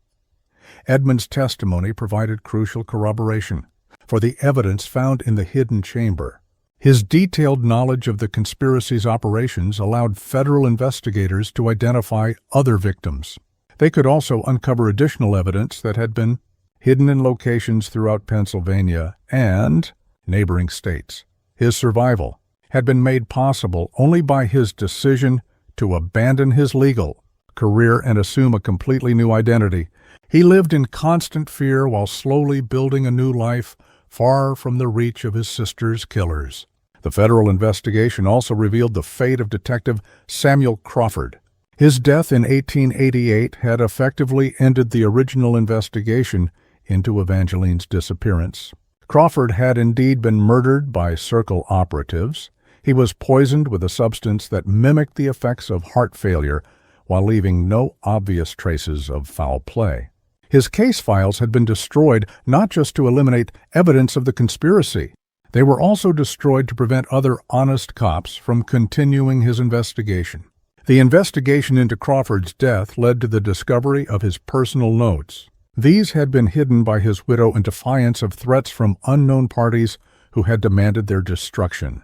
Edmund's testimony provided crucial corroboration for the evidence found in the hidden chamber. His detailed knowledge of the conspiracy's operations allowed federal investigators to identify other victims. They could also uncover additional evidence that had been hidden in locations throughout Pennsylvania and neighboring states. His survival had been made possible only by his decision to abandon his legal career and assume a completely new identity. He lived in constant fear while slowly building a new life far from the reach of his sister's killers. The federal investigation also revealed the fate of Detective Samuel Crawford. His death in 1888 had effectively ended the original investigation into Evangeline's disappearance. Crawford had indeed been murdered by Circle operatives. He was poisoned with a substance that mimicked the effects of heart failure while leaving no obvious traces of foul play. His case files had been destroyed not just to eliminate evidence of the conspiracy. They were also destroyed to prevent other honest cops from continuing his investigation. The investigation into Crawford's death led to the discovery of his personal notes. These had been hidden by his widow in defiance of threats from unknown parties who had demanded their destruction.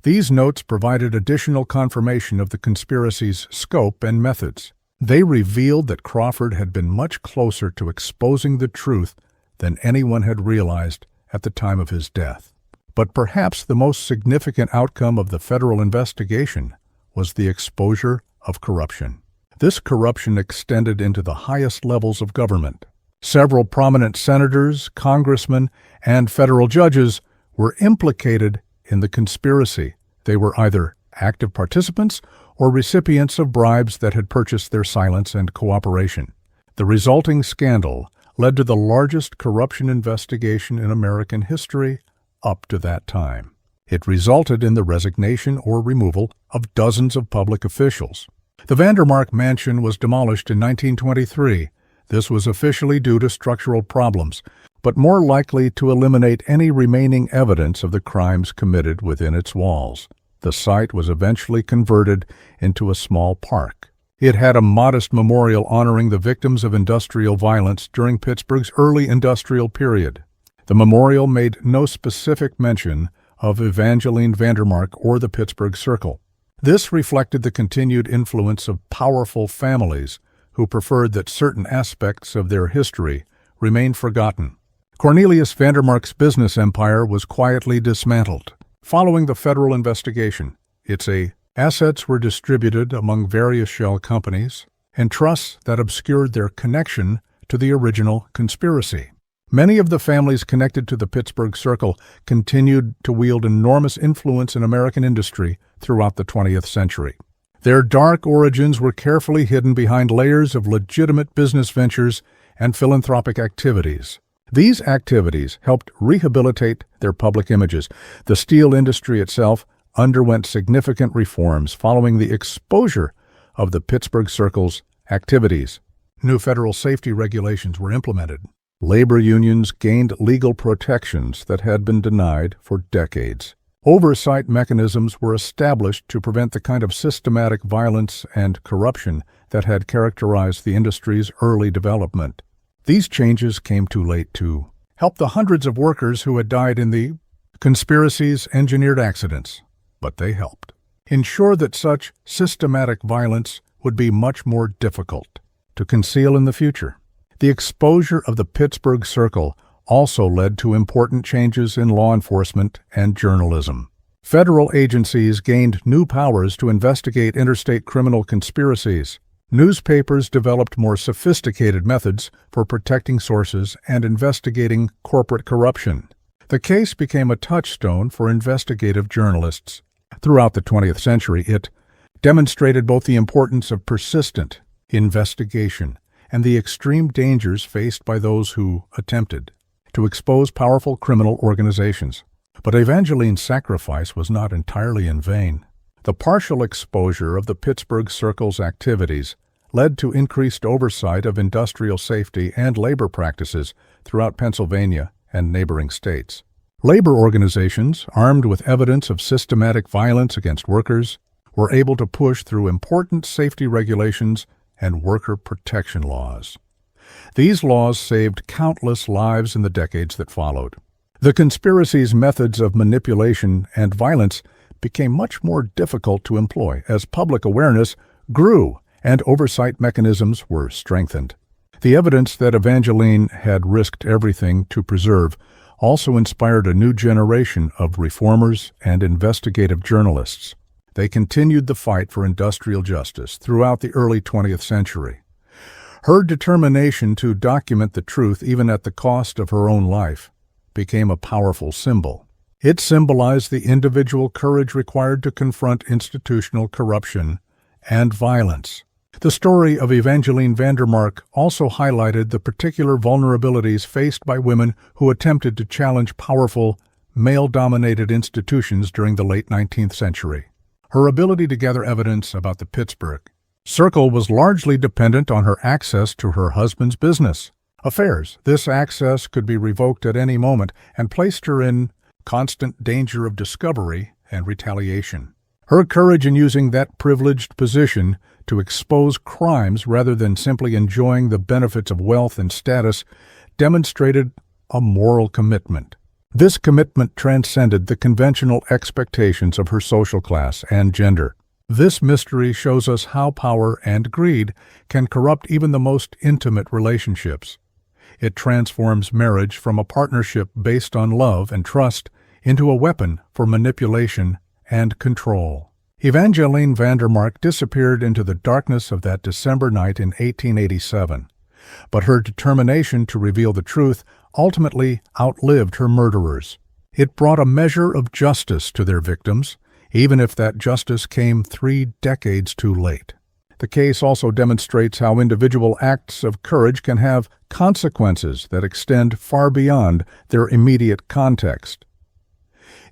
These notes provided additional confirmation of the conspiracy's scope and methods. They revealed that Crawford had been much closer to exposing the truth than anyone had realized at the time of his death. But perhaps the most significant outcome of the federal investigation was the exposure of corruption. This corruption extended into the highest levels of government. Several prominent senators, congressmen, and federal judges were implicated in the conspiracy. They were either active participants or recipients of bribes that had purchased their silence and cooperation. The resulting scandal led to the largest corruption investigation in American history up to that time. It resulted in the resignation or removal of dozens of public officials. The Vandermark Mansion was demolished in 1923. This was officially due to structural problems, but more likely to eliminate any remaining evidence of the crimes committed within its walls. The site was eventually converted into a small park. It had a modest memorial honoring the victims of industrial violence during Pittsburgh's early industrial period. The memorial made no specific mention of Evangeline Vandermark or the Pittsburgh Circle. This reflected the continued influence of powerful families who preferred that certain aspects of their history remain forgotten. Cornelius Vandermark's business empire was quietly dismantled. Following the federal investigation, its assets were distributed among various shell companies and trusts that obscured their connection to the original conspiracy. Many of the families connected to the Pittsburgh Circle continued to wield enormous influence in American industry throughout the 20th century. Their dark origins were carefully hidden behind layers of legitimate business ventures and philanthropic activities. These activities helped rehabilitate their public images. The steel industry itself underwent significant reforms following the exposure of the Pittsburgh Circle's activities. New federal safety regulations were implemented. Labor unions gained legal protections that had been denied for decades. Oversight mechanisms were established to prevent the kind of systematic violence and corruption that had characterized the industry's early development. These changes came too late to help the hundreds of workers who had died in the Conspiracies engineered accidents, but they helped ensure that such systematic violence would be much more difficult to conceal in the future. The exposure of the Pittsburgh Circle also led to important changes in law enforcement and journalism. Federal agencies gained new powers to investigate interstate criminal conspiracies. Newspapers developed more sophisticated methods for protecting sources and investigating corporate corruption. The case became a touchstone for investigative journalists. Throughout the 20th century, it demonstrated both the importance of persistent investigation and the extreme dangers faced by those who attempted to expose powerful criminal organizations. But Evangeline's sacrifice was not entirely in vain. The partial exposure of the Pittsburgh Circle's activities led to increased oversight of industrial safety and labor practices throughout Pennsylvania and neighboring states. Labor organizations, armed with evidence of systematic violence against workers, were able to push through important safety regulations and worker protection laws. These laws saved countless lives in the decades that followed. The conspiracy's methods of manipulation and violence became much more difficult to employ as public awareness grew and oversight mechanisms were strengthened. The evidence that Evangeline had risked everything to preserve also inspired a new generation of reformers and investigative journalists. They continued the fight for industrial justice throughout the early 20th century. Her determination to document the truth, even at the cost of her own life, became a powerful symbol. It symbolized the individual courage required to confront institutional corruption and violence. The story of Evangeline Vandermark also highlighted the particular vulnerabilities faced by women who attempted to challenge powerful, male-dominated institutions during the late 19th century. Her ability to gather evidence about the Pittsburgh Circle was largely dependent on her access to her husband's business affairs. This access could be revoked at any moment and placed her in constant danger of discovery and retaliation. Her courage in using that privileged position to expose crimes rather than simply enjoying the benefits of wealth and status demonstrated a moral commitment. This commitment transcended the conventional expectations of her social class and gender. This mystery shows us how power and greed can corrupt even the most intimate relationships. It transforms marriage from a partnership based on love and trust into a weapon for manipulation and control. Evangeline Vandermark disappeared into the darkness of that December night in 1887, but her determination to reveal the truth ultimately outlived her murderers. It brought a measure of justice to their victims, even if that justice came 3 decades too late. The case also demonstrates how individual acts of courage can have consequences that extend far beyond their immediate context.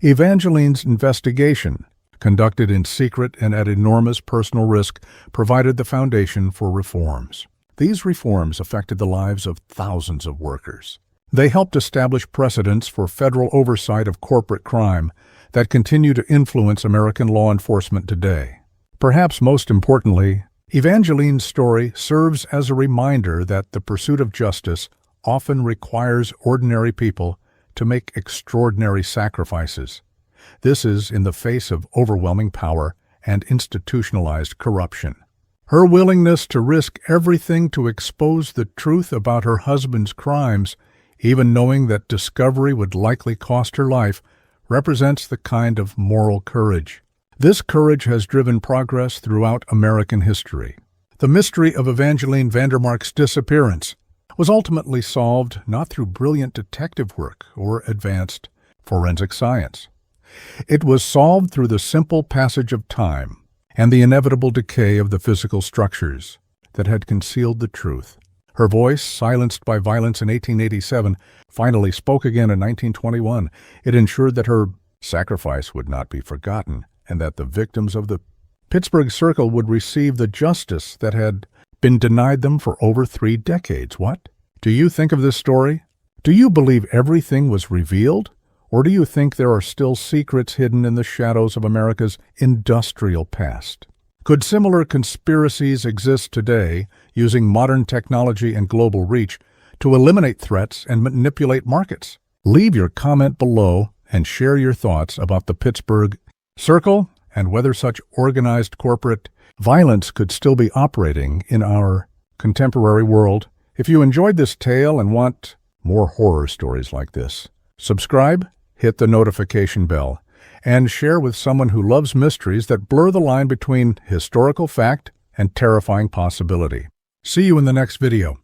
Evangeline's investigation, conducted in secret and at enormous personal risk, provided the foundation for reforms. These reforms affected the lives of thousands of workers. They helped establish precedents for federal oversight of corporate crime that continue to influence American law enforcement today. Perhaps most importantly, Evangeline's story serves as a reminder that the pursuit of justice often requires ordinary people to make extraordinary sacrifices. This is in the face of overwhelming power and institutionalized corruption. Her willingness to risk everything to expose the truth about her husband's crimes, even knowing that discovery would likely cost her life, represents the kind of moral courage. This courage has driven progress throughout American history. The mystery of Evangeline Vandermark's disappearance was ultimately solved not through brilliant detective work or advanced forensic science. It was solved through the simple passage of time and the inevitable decay of the physical structures that had concealed the truth. Her voice, silenced by violence in 1887, finally spoke again in 1921. It ensured that her sacrifice would not be forgotten and that the victims of the Pittsburgh Circle would receive the justice that had been denied them for over 3 decades. What do you think of this story? Do you believe everything was revealed? Or do you think there are still secrets hidden in the shadows of America's industrial past? Could similar conspiracies exist today using modern technology and global reach to eliminate threats and manipulate markets? Leave your comment below and share your thoughts about the Pittsburgh Circle and whether such organized corporate violence could still be operating in our contemporary world. If you enjoyed this tale and want more horror stories like this, subscribe, hit the notification bell, and share with someone who loves mysteries that blur the line between historical fact and terrifying possibility. See you in the next video.